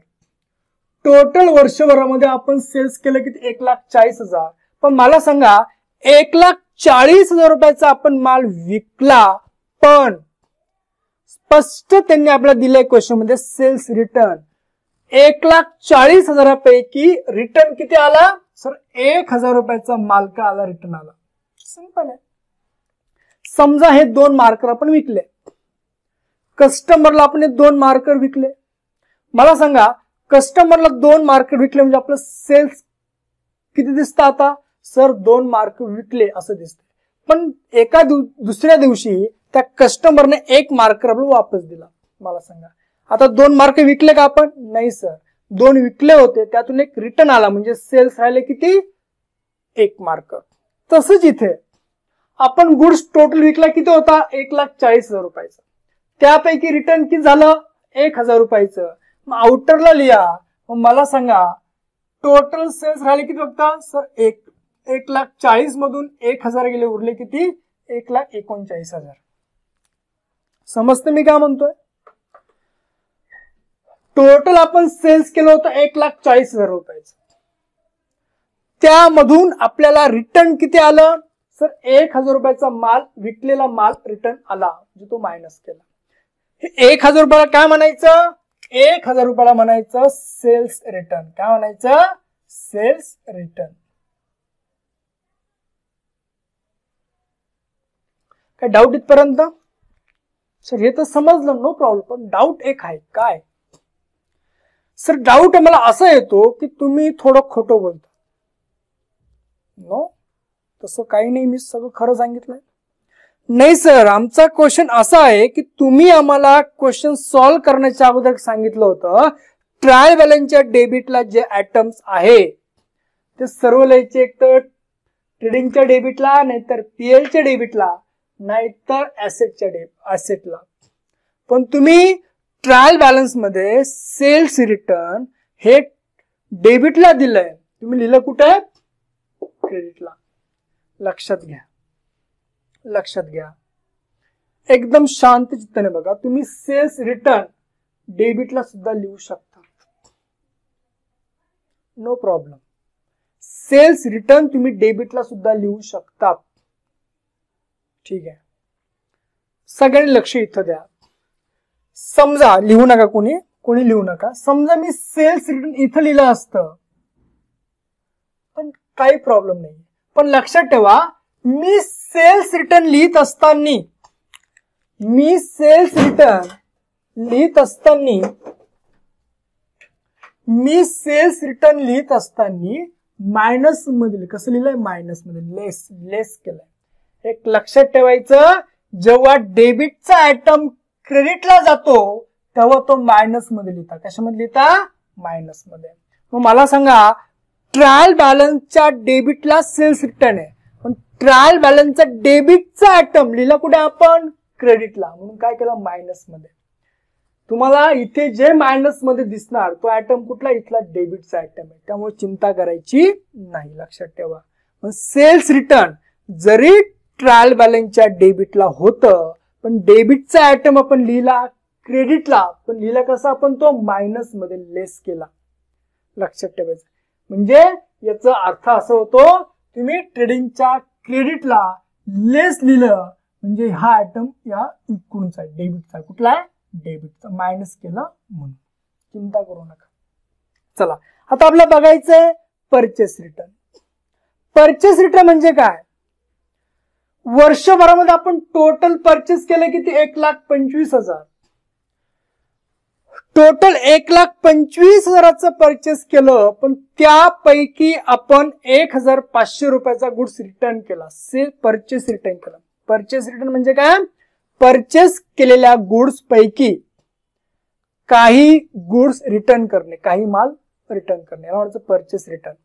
टोटल वर्षभरामध्ये आपण सेल्स केलं किती? 1,40,000. पण मला सांगा 1,40,000 रुपयाचा आपण माल विकला, पण स्पष्ट त्यांनी आपल्याला दिलंय क्वेश्चन मध्ये सेल्स रिटर्न 1,40,000 पैकी रिटर्न किती आला? सर 1,000 रुपयाचा माल का आला? रिटर्न आला. सिंपल आहे. समजा हे 2 मार्कर आपण विकले, कस्टमरला आपण 2 मार्कर विकले. मला सांगा कस्टमरला 2 मार्कर विकले म्हणजे आपलं सेल्स किती दिसतं आता? सर 2 मार्कर विकले असं दिसतं. पण एका दुसऱ्या दिवशी त्या कस्टमरने 1 मार्कर आपल्याला वापस दिला. मला सांगा आता 2 मार्कर विकले का आपण? नाही सर, 2 विकले होते, त्यातून 1 रिटर्न आला म्हणजे सेल्स राहिले किती? 1 मार्कर. तसंच इथे आपण गुड्स टोटल विकला किती होता? 1,40,000 रुपयाचा. त्यापैकी रिटर्न किती झालं? 1,000 रुपयाचं. मग आउटरला लिहा. मग मला सांगा टोटल सेल्स राहिले किती फक्त? सर 1,40,000 मधून 1,000 गेले, उरले किती? 1,39,000. समजतं मी काय म्हणतोय? टोटल आपण सेल्स केलं होतं 1,40,000 रुपयाचं. त्यामधून आपल्याला रिटर्न किती आलं? सर 1,000 रुपयाचा माल, विकलेला माल रिटर्न आला, म्हणजे तो मायनस केला. हे 1,000 रुपयाला काय म्हणायचं? 1,000 रुपयाला म्हणायचं सेल्स रिटर्न. काय म्हणायचं? Sales return. काय डाऊट इथपर्यंत? सर हे तर समजलं, नो प्रॉब्लेम. पण डाऊट एक आहे. काय सर? डाऊट मला असा येतो की तुम्ही थोडं खोटं बोलता. नो, तसं काही नाही, मी सगळं खरं सांगितलंय. नाही सर, आमचा क्वेश्चन असा आहे की तुम्ही आम्हाला क्वेश्चन सॉल्व्ह करण्याच्या अगोदर सांगितलं होतं ट्रायल बॅलन्सच्या डेबिटला जे आयटम्स आहे ते सर्व लिहायचे, एक तर ट्रेडिंगच्या डेबिटला, नाहीतर पीएलच्या डेबिटला, नाहीतर ऍसेटला. पण तुम्ही ट्रायल बॅलन्स मध्ये सेल्स रिटर्न हे डेबिटला दिलंय, तुम्ही लिहिलं कुठे? क्रेडिटला. लक्षात घ्या, लक्षात घ्या. एकदम शांत चित्ताने बघा. तुम्ही सेल्स रिटर्न डेबिटला सुद्धा लिहू शकता. No problem. सेल्स रिटर्न तुम्ही डेबिटला सुद्धा लिहू शकतात. ठीक आहे, सगळ्यांनी लक्ष इथं द्या. समजा लिहू नका, कोणी लिहू नका. समजा मी सेल्स रिटर्न इथं लिहिलं असतं पण काही प्रॉब्लेम नाही. पण लक्षात ठेवा, मी सेल्स रिटर्न लिहित असताना मायनस मध्ये, कसं लिहिलंय, मायनस मध्ये, लेस केलंय. एक लक्षात ठेवायचं, जेव्हा डेबिटचा आयटम क्रेडिटला जातो तेव्हा तो मायनस मध्ये लिहिता. कशामध्ये लिहिता? मायनस मध्ये. मग मला सांगा, ट्रायल बॅलन्सच्या डेबिटला सेल्स रिटर्न आहे, पण ट्रायल बॅलन्सचा डेबिटचा आयटम लिहिला कुठे आपण? क्रेडिटला. म्हणून काय केलं? मायनस मध्ये. तुम्हाला इथे जे मायनस मध्ये दिसणार तो आयटम कुठला? इथला डेबिटचा आयटम आहे. त्यामुळे चिंता करायची नाही, लक्षात ठेवा. मग सेल्स रिटर्न जरी ट्रायल बॅलन्सच्या डेबिटला होतं, पण डेबिटचा आयटम आपण लिहिला क्रेडिटला, पण लिहिला कसा आपण? तो मायनस मध्ये, लेस केला. लक्षात ठेवायचं. म्हणजे याचा अर्थ असा होतो, तुम्ही ट्रेडिंगच्या क्रेडिटला लेस लिहिलं म्हणजे हा आयटम या इकडूनचा डेबिटचा. कुठला आहे? डेबिटचा. मायनस केलं म्हणून. चिंता करू नका. चला, आता आपल्याला बघायचंय परचेस रिटर्न. परचेस रिटर्न म्हणजे काय? वर्षभरामध्ये आपण टोटल परचेस केलं किती? 1,25,000. टोटल 1,25,000चं परचेस केलं, पण त्यापैकी आपण 1,500 रुपयाचा गुड्स रिटर्न केला. परचेस रिटर्न केला. परचेस रिटर्न म्हणजे काय? परचेस केलेल्या गुड्स पैकी काही गुड्स रिटर्न करणे, काही माल रिटर्न करणे, याला म्हणायचं परचेस रिटर्न.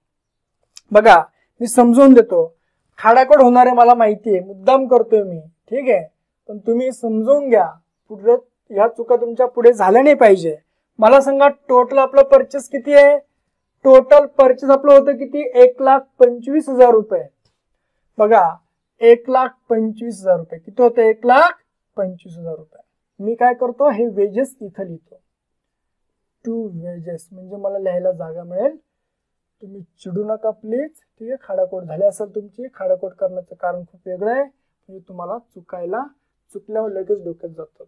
बघा, मी समजून देतो. खाडाखोड होणार आहे मला माहितीये, मुद्दाम करतोय मी, ठीक आहे, पण तुम्ही समजून घ्या. पुढे ह्या चुका तुमच्या पुढे झाल्या नाही पाहिजे. मला सांगा, टोटल आपलं परचेस किती आहे? टोटल परचेस आपलं होतं किती? 1,25,000 रुपये. बघा, 1,25,000 रुपये किती होते? 1,25,000 रुपये. मी काय करतो, हे वेजेस इथं लिहितो. टू वेजेस म्हणजे मला लिहायला जागा मिळेल. तुम्ही चिडू नका प्लीज, ठीक आहे. खाडाखोड झाली असेल तुमची. खाडाखोड करण्याचं कारण खूप वेगळं आहे, म्हणजे तुम्हाला चुकल्यावर लगेच डोक्यात जातं.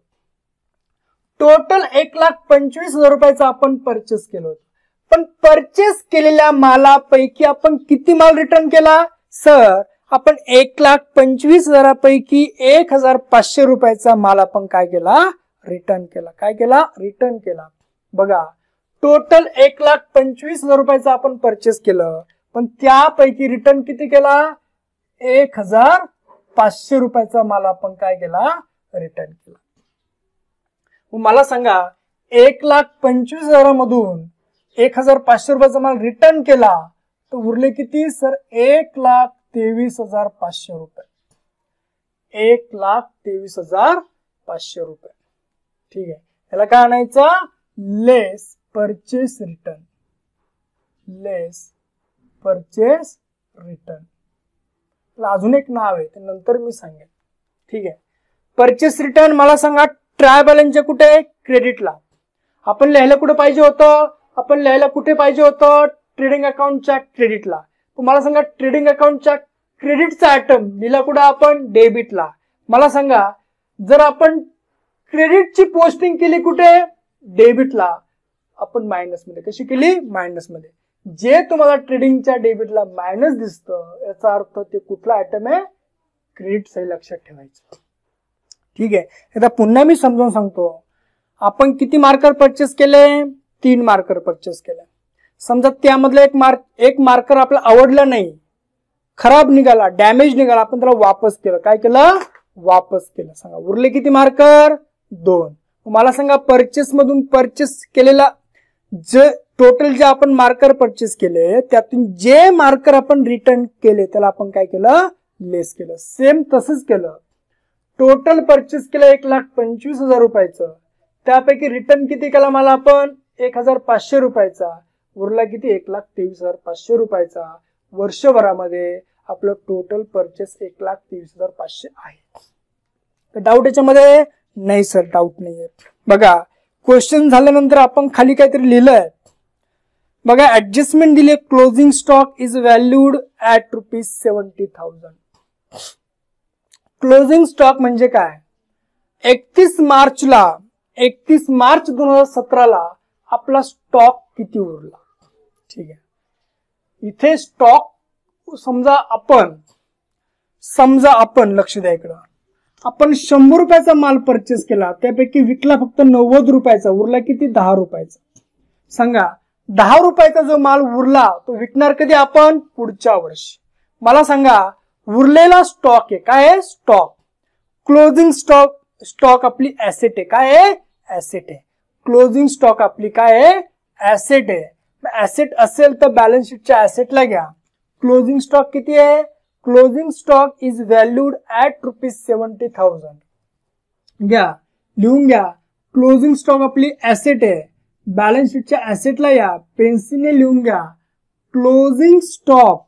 टोटल 1,25,000 रुपयाचं आपण परचेस केलं होतं, पण परचेस केलेल्या मालापैकी आपण किती माल रिटर्न केला? सर, आपण 1,25,000 पैकी 1,500 रुपयाचा माल आपण काय केला? रिटर्न केला. काय केला? रिटर्न केला. बघा, टोटल 1,25,000 रुपयाचं आपण परचेस केलं, पण त्यापैकी रिटर्न किती केला? 1,500 रुपयाचा माल आपण काय केला? रिटर्न केला. मला सांगा, 1,25,000 मधून 1,500 रुपयाचा माल रिटर्न केला तर उरले किती? सर, 1,23,500 रुपये. 1,23,500 रुपये. ठीक आहे. याला काय आणायचं? लेस परचेस रिटर्न. लेस परचेस रिटर्न. अजून एक नाव आहे, ते नंतर मी सांगेन. ठीक आहे. परचेस रिटर्न मला सांगा, ट्रायल बॅलन्सच्या कुठे? क्रेडिटला. आपण लिहायला कुठे पाहिजे होतं? आपण लिहायला कुठे पाहिजे होतं? ट्रेडिंग अकाउंटच्या क्रेडिटला. मला सांगा, ट्रेडिंग अकाउंटच्या क्रेडिटचा आयटम लिहिला कुठे आपण? डेबिटला. मला सांगा, जर आपण क्रेडिटची पोस्टिंग केली कुठे? डेबिटला. आपण मायनस मध्ये. कशी केली? मायनस मध्ये. जे तुम्हाला ट्रेडिंगच्या डेबिटला मायनस दिसतं, याचा अर्थ ते कुठला आयटम आहे? क्रेडिट. सही लक्षात ठेवायचं. ठीक आहे. आता पुन्हा मी समजावून सांगतो. आपण किती मार्कर परचेस केले? 3 मार्कर परचेस केले. समजा त्यामधलं एक मार्कर आपल्याला आवडलं नाही, खराब निघाला, डॅमेज निघाला, आपण त्याला वापस केलं. काय केलं? वापस केलं. सांगा, उरले किती मार्कर? 2. मला सांगा, परचेस मधून परचेस केलेला टोटल जे आपण मार्कर परचेस केले, त्यातून जे मार्कर आपण रिटर्न केले त्याला आपण काय केलं? लेस केलं. सेम तसंच केलं. टोटल परचेस केलं 1,25,000 रुपयाचं, त्यापैकी रिटर्न किती केला मला आपण? 1,500 रुपयाचा. उरला किती? 1,23,500 रुपयाचा. वर्षभरामध्ये आपलं टोटल परचेस 1,23,500 आहे. डाऊट याच्यामध्ये? नाही सर, डाऊट नाहीये. बघा, क्वेश्चन झाल्यानंतर आपण खाली काहीतरी लिहिलंय. बघा ऍडजस्टमेंट दिले, closing stock is valued at ₹70,000. Closing stock म्हणजे काय? 31 मार्च 2017 आपला स्टॉक किती उरला? ठीक आहे, इथे स्टॉक समजा आपण लक्ष द्या इकडं, आपण 100 रुपयाचा माल परचेस केला, त्यापैकी विकला फक्त 90 रुपयाचा, उरला किती? 10 रुपयाचा. सांगा 10 रुपयाचा जो माल उरला तो विकणार कधी आपण? पुढच्या वर्षी. मला सांगा उरलेला स्टॉक आहे, काय आहे? स्टॉक. क्लोजिंग स्टॉक आपली ऍसेट आहे, काय आहे? ऍसेट आहे. क्लोजिंग स्टॉक आपली काय आहे? ऍसेट आहे. ऍसेट असेल तर बॅलन्स शीटच्या ऍसेटला घ्या. क्लोजिंग स्टॉक किती आहे? Closing stock is valued at ₹70,000. घ्या, लिहून घ्या. क्लोजिंग स्टॉक आपली ऍसेट आहे, बॅलन्स शीटच्या ऍसेटला या, पेन्सिलने लिहून घ्या. Closing stock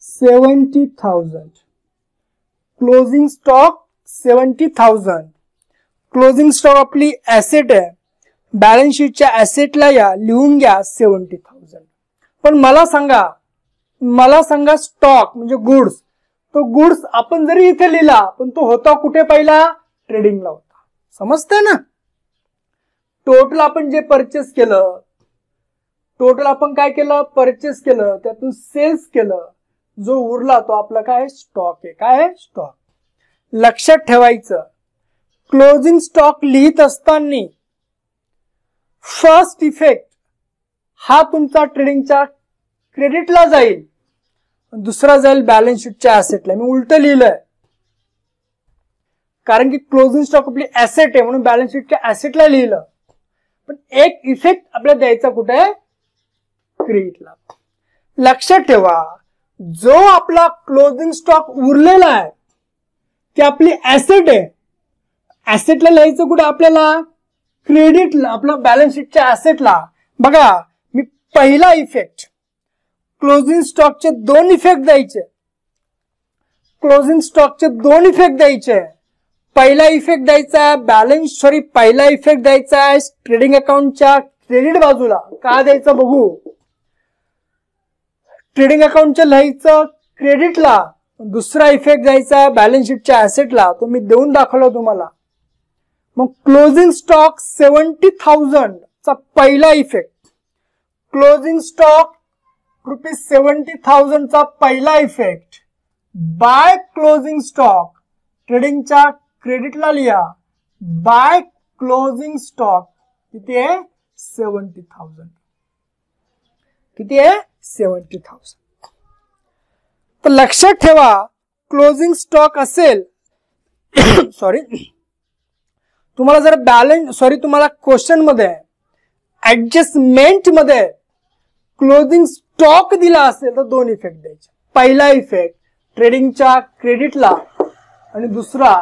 70,000. Closing stock 70,000. Closing stock आपली ऍसेट आहे, बॅलन्स शीटच्या ऍसेटला या, लिहून घ्या 70,000. पण मला सांगा स्टॉक म्हणजे गुड्स. तो गुड्स आपण जरी इथे लिहिला पण तो होता कुठे? पहिला ट्रेडिंगला होता. समजतंय ना? टोटल आपण जे परचेस केलं, टोटल आपण काय केलं? परचेस केलं, त्यातून सेल्स केलं, जो उरला तो आपला काय? स्टॉक आहे. काय आहे? स्टॉक. लक्षात ठेवायचं, क्लोजिंग स्टॉक लिहित असताना फर्स्ट इफेक्ट हा तुमचा ट्रेडिंगच्या क्रेडिटला जाईल, दुसरा जाईल बॅलन्स शीटच्या ऍसेटला. मी उलट लिहिलंय, कारण की क्लोजिंग स्टॉक आपली ऍसेट आहे म्हणून बॅलन्स शीटच्या ऍसेटला लिहिलं. पण एक इफेक्ट आपल्याला द्यायचा कुठे? क्रेडिटला. लक्षात ठेवा, जो आपला क्लोजिंग स्टॉक उरलेला आहे ती आपली ऍसेट आहे. ऍसेटला लिहायचं कुठे? आपल्याला क्रेडिटला, आपला बॅलन्स शीटच्या ऍसेटला. बघा मी पहिला इफेक्ट, क्लोजिंग स्टॉकचे 2 इफेक्ट द्यायचे. क्लोजिंग स्टॉकचे 2 इफेक्ट द्यायचे. पहिला इफेक्ट द्यायचा पहिला इफेक्ट द्यायचा आहे ट्रेडिंग अकाउंटच्या क्रेडिट बाजूला. का द्यायचं बघू. ट्रेडिंग अकाउंटच्या लिहायचं क्रेडिटला, दुसरा इफेक्ट द्यायचा बॅलन्स शीटच्या ऍसेटला. तो मी देऊन दाखवला तुम्हाला. मग क्लोजिंग स्टॉक 70,000 चा पहिला इफेक्ट, क्लोजिंग स्टॉक ₹70,000 चा पहिला इफेक्ट बाय क्लोजिंग स्टॉक, ट्रेडिंगच्या क्रेडिटला लिहा, बाय क्लोजिंग स्टॉक किती आहे? 70,000. किती आहे? 70,000. तर लक्षात ठेवा, क्लोजिंग स्टॉक असेल तुम्हाला जर तुम्हाला क्वेश्चन मध्ये ऍडजस्टमेंट मध्ये क्लोजिंग स्टॉक दिला असेल तर 2 इफेक्ट द्यायचे. पहिला इफेक्ट ट्रेडिंगच्या क्रेडिटला आणि दुसरा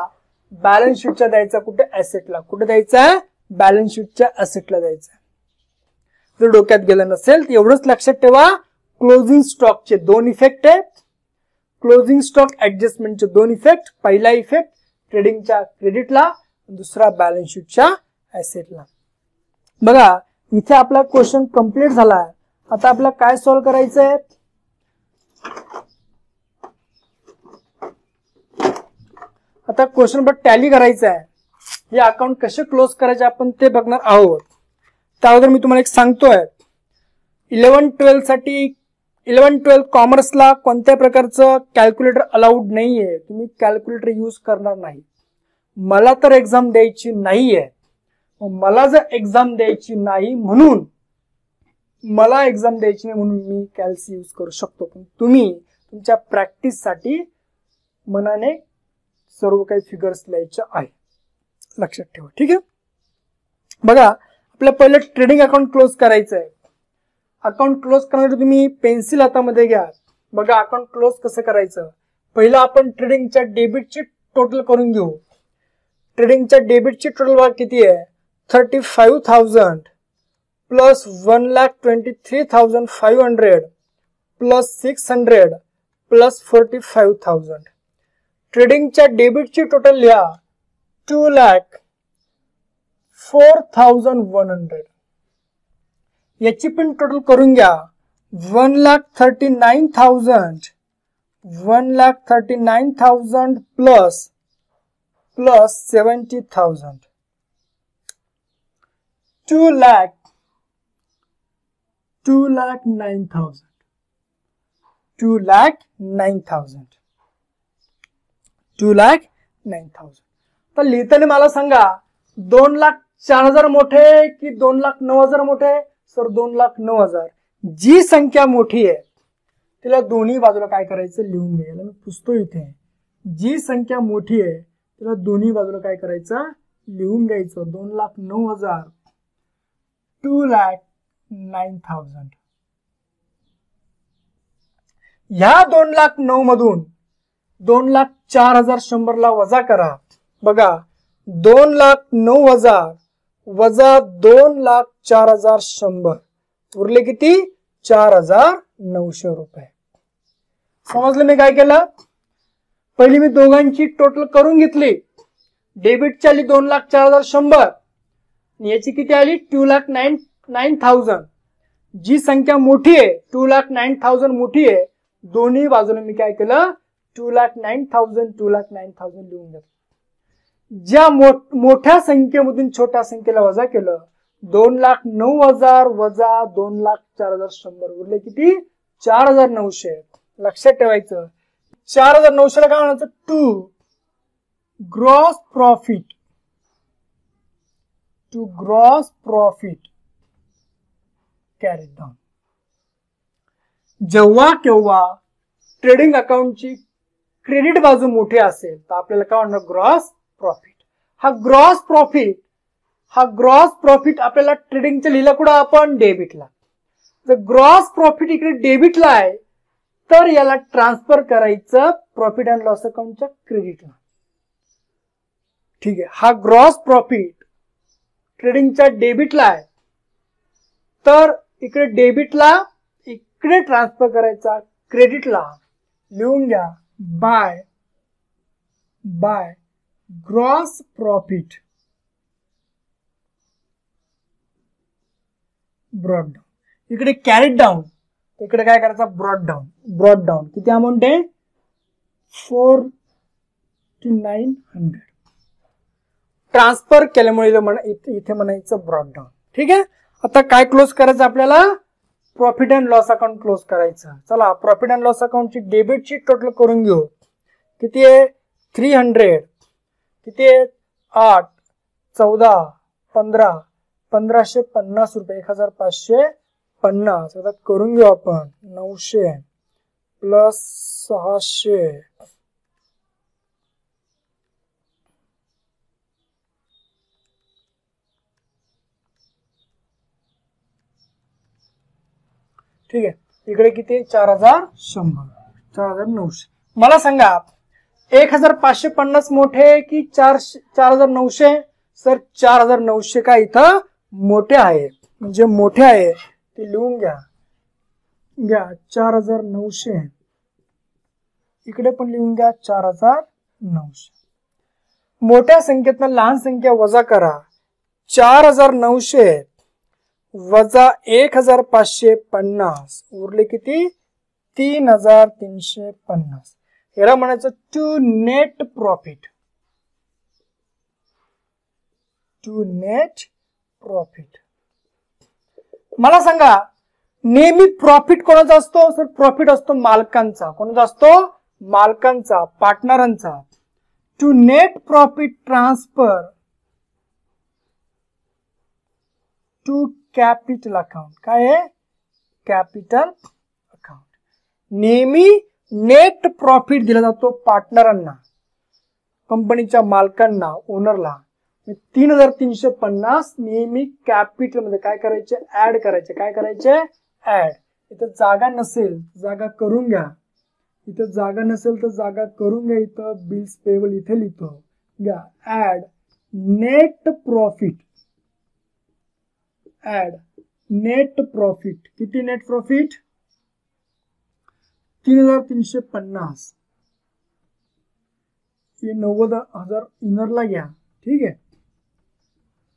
बॅलन्स शीटच्या द्यायचा कुठे? ऍसेटला. कुठे द्यायचा? बॅलन्स शीटच्या ऍसेटला द्यायचा. जर डोक्यात गेलं नसेल तर एवढंच लक्षात ठेवा, क्लोजिंग स्टॉकचे 2 इफेक्ट आहेत. क्लोजिंग स्टॉक ऍडजस्टमेंटचे 2 इफेक्ट. पहिला इफेक्ट ट्रेडिंगच्या क्रेडिटला, दुसरा बॅलन्स शीटच्या ऍसेटला. बघा इथे आपला क्वेश्चन कंप्लीट झाला. आता आपल्याला काय सॉल्व्ह करायचंय? आता क्वेश्चन नंबर टॅली करायचा आहे. हे अकाउंट कसे क्लोज करायचे आपण ते बघणार आहोत. त्यावर मी तुम्हाला एक सांगतोय, 11-12 कॉमर्सला कोणत्या प्रकारचं कॅल्क्युलेटर अलाउड नाहीये. तुम्ही कॅल्क्युलेटर यूज करणार नाही. मला तर एक्झाम द्यायची नाहीये. मला जर एक्झाम द्यायची नाही म्हणून मी कॅल्सी यूज करू शकतो. पण तुम्ही तुमच्या प्रॅक्टिससाठी मनाने सर्व काही फिगर्स लिहायचे आहे. लक्षात ठेवा. ठीक आहे. बघा आपल्याला पहिलं ट्रेडिंग अकाउंट क्लोज करायचं आहे. अकाउंट क्लोज करण्यासाठी तुम्ही पेन्सिल हातामध्ये घ्या. बघा अकाउंट क्लोज कसं करायचं. पहिलं आपण ट्रेडिंगच्या डेबिटची टोटल करून घेऊ. ट्रेडिंगच्या डेबिटची टोटल भाग किती आहे? 35,000 प्लस 1,23,500 प्लस 600 प्लस 45,000. ट्रेडिंगच्या डेबिटची टोटल लिहा 2,04,100. याची पण टोटल करून घ्या. 1,39,000 1,39,000 प्लस 70,000 2,09,000 2,09,000. तर लिहिताना मला सांगा 2,04,000 मोठे की 2,09,000 मोठे? सर 2,09,000. जी संख्या मोठी आहे तिला दोन्ही बाजूला काय करायचं? लिहून घ्यायला. मी पुसतो इथे. जी संख्या मोठी आहे तिला दोन्ही बाजूला काय करायचं? लिहून घ्यायचं. 2,09,000 2,09,000. ह्या 2,09,000 मधून 2,04,100 ला वजा करा. बघा 2,09,000 वजा 2,04,100 उरले किती? 4,900 रुपये. समजलं मी काय केलं? पहिली मी दोघांची टोटल करून घेतली. डेबिटची आली 2,04,100 याची किती आली? 2,09,000. जी संख्या मोठी आहे 2,09,000 मोठी आहे. दोन्ही बाजूने मी काय केलं? 2,09,000 2,09,000 लिहून घेतलं. ज्या मोठ्या संख्येमधून छोट्या संख्येला वजा केलं 2,09,000 वजा 2,04,100 उरले किती? 4,900. लक्षात ठेवायचं 4,900 ला काय म्हणायचं? To gross profit carry down. जेव्हा केव्हा ट्रेडिंग अकाउंटची क्रेडिट बाजू मोठी असेल तर आपल्याला काय म्हणणार? Gross profit. हा ग्रॉस प्रॉफिट आपल्याला ट्रेडिंगच्या लिहिला कुठं आपण? डेबिटला. जर ग्रॉस प्रॉफिट इकडे डेबिटला आहे तर याला ट्रान्सफर करायचं प्रॉफिट अँड लॉस अकाउंटच्या क्रेडिटला. ठीक आहे. हा ग्रॉस प्रॉफिट ट्रेडिंगच्या डेबिटला आहे तर इकडे डेबिटला इकडे ट्रान्सफर करायचा क्रेडिटला. लिहून घ्या. By gross profit brought down. इकडे कॅरीड डाऊन इकडे काय करायचा? Broad down. किती अमाऊंट आहे? 4,900. ट्रान्सफर केल्यामुळे इथे म्हणायचं ब्रॉड डाऊन. ठीक आहे. आता काय क्लोज करायचं आपल्याला? Profit and loss account close करायचं. चला प्रॉफिट अँड लॉस अकाउंटची डेबिटची टोटल करून घेऊ. किती आहे? 300. किती आहे? 8 14 15 1,550 रुपये. 1,550. आता करून घेऊ आपण. 900 प्लस 600 ठीक आहे. इकडे किती? 4,100 4,900. मला सांगा 1,550 मोठे की 4,900? सर 4,900 का इथं मोठे आहे म्हणजे मोठे आहे ते लिहून घ्या. 4,900 इकडे पण लिहून घ्या. 4,900. मोठ्या संख्येतनं लहान संख्या वजा करा. 4,900 वजा 1,550 उरले किती? 3,350. याला म्हणायचं टू नेट प्रॉफिट. मला सांगा नेहमी प्रॉफिट कोणाचा असतो? सर प्रॉफिट असतो मालकांचा. कोणाचा असतो? मालकांचा, पार्टनरांचा. To net profit transfer to capital account. काय आहे? Capital account. नेहमी नेट प्रॉफिट दिला जातो पार्टनरांना, कंपनीच्या मालकांना, ओनरला. 3,350 नेहमी कॅपिटल मध्ये काय करायचे? ऍड करायचे. काय करायचे? ऍड. इथं जागा नसेल जागा करून घ्या. इथं जागा नसेल तर जागा करून घ्या. इथं बिल्स पेबल इथे लिहितो घ्या. Add net profit. Add net profit. किती नेट प्रॉफिट? 3,350. 90,000 इनरला घ्या. ठीक आहे.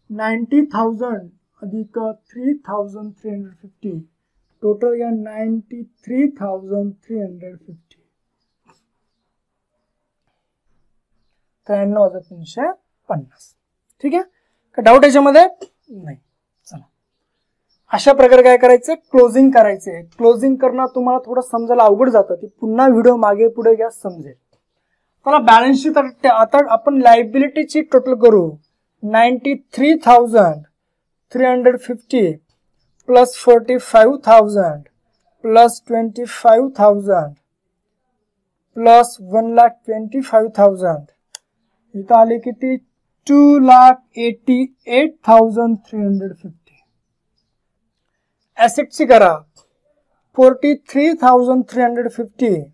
90,000 अधिक 3350, टोटल या 93,350, 93,350. ठीक आहे का? डाऊट याच्यामध्ये नाही. चला, अशा प्रकारे काय करायचं, क्लोजिंग करायचंय. क्लोजिंग करणं तुम्हाला थोडं समजायला अवघड जातं, ती पुन्हा व्हिडिओ मागे पुढे घ्या, समजेल. चला, बॅलन्स शीट आता आपण लायबिलिटीची टोटल करू. 93,350 प्लस 45,000 प्लस 25,000 प्लस 1,25,000, इथं आले किती, 2,88,350. ऍसेटची करा, 43,350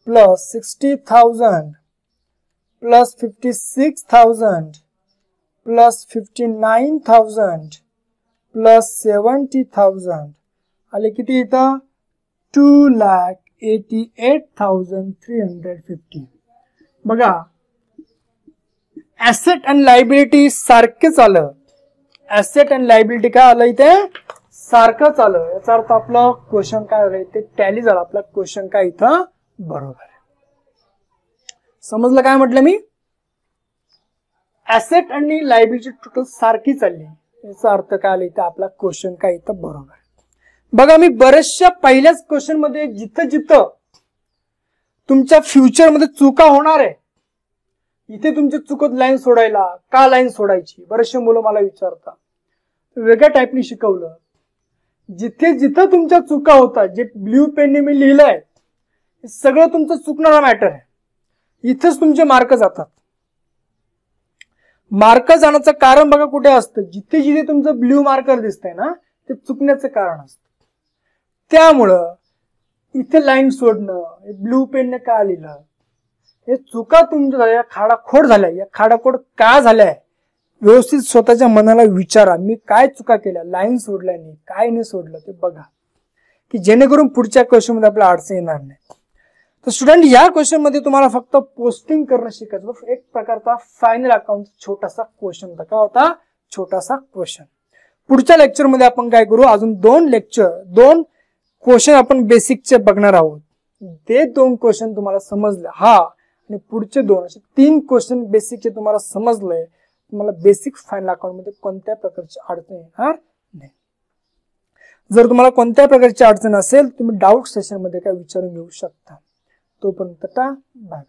प्लस 60,000 प्लस 56,000 प्लस 59,000 प्लस 70,000, आले किती इथं, 2,88,350. बघा, ऍसेट अँड लायबिलिटी सारखेच आलं. ऍसेट अँड लायबिलिटी काय आलं इथे, सारखंच आलं. याचा अर्थ आपलं क्वेश्चन काय झालं, ते टॅली झालं. आपला क्वेश्चन काय इथं बरोबर आहे. समजलं काय म्हटलं मी? ऍसेट आणि लायबिलिटी टोटल सारखी चालली, याचा अर्थ काय आला इथं, आपला क्वेश्चन काय इथं बरोबर आहे. बघा, मी बऱ्याचशा पहिल्याच क्वेश्चन मध्ये जिथं जिथं तुमच्या फ्युचर मध्ये चुका होणार आहे, इथे तुमच्या चुकत लाईन सोडायला, का लाईन सोडायची, बरेचसे मुलं मला विचारतात. वेगळ्या टाईपने शिकवलं. जिथे जिथं तुमच्या चुका होतात, जे ब्ल्यू पेनने मी लिहिलंय, सगळं तुमचं चुकणारा मॅटर आहे. इथेच तुमचे मार्क जातात. मार्क जाण्याचं कारण बघा कुठे असतं, जिथे जिथे तुमचं ब्ल्यू मार्कर दिसतंय ना, ते चुकण्याचं कारण असतं. त्यामुळं इथे लाईन सोडणं, ब्ल्यू पेनने का लिहिलं, हे चुका तुमच्या झाल्या, खाडाखोड झाल्या. या खाडाखोड का झाल्या, व्यवस्थित स्वतःच्या मनाला विचारा, मी काय चुका केल्या, लाईन सोडल्याने, काय नाही सोडलं ते बघा, की जेणेकरून पुढच्या क्वेश्चन मध्ये आपल्याला अडचण येणार नाही. तर स्टुडंट, या क्वेश्चन मध्ये तुम्हाला फक्त पोस्टिंग करणं शिकायचं. एक प्रकारचा फायनल अकाउंट छोटासा क्वेश्चन होता. काय होता, छोटासा क्वेश्चन. पुढच्या लेक्चर मध्ये आपण काय करू, अजून दोन क्वेश्चन आपण बेसिकचे बघणार आहोत. ते 2 क्वेश्चन तुम्हाला समजले, हा, आणि पुढचे 2 असे 3 क्वेश्चन बेसिकचे तुम्हाला समजलंय, तुम्हाला बेसिक फायनल अकाउंट मध्ये कोणत्या प्रकारची अडचण येणार नाही. जर तुम्हाला कोणत्या प्रकारची अडचण असेल, तुम्ही डाऊट सेशन मध्ये काय विचारून घेऊ शकता. तोपर्यंत बाय बाय.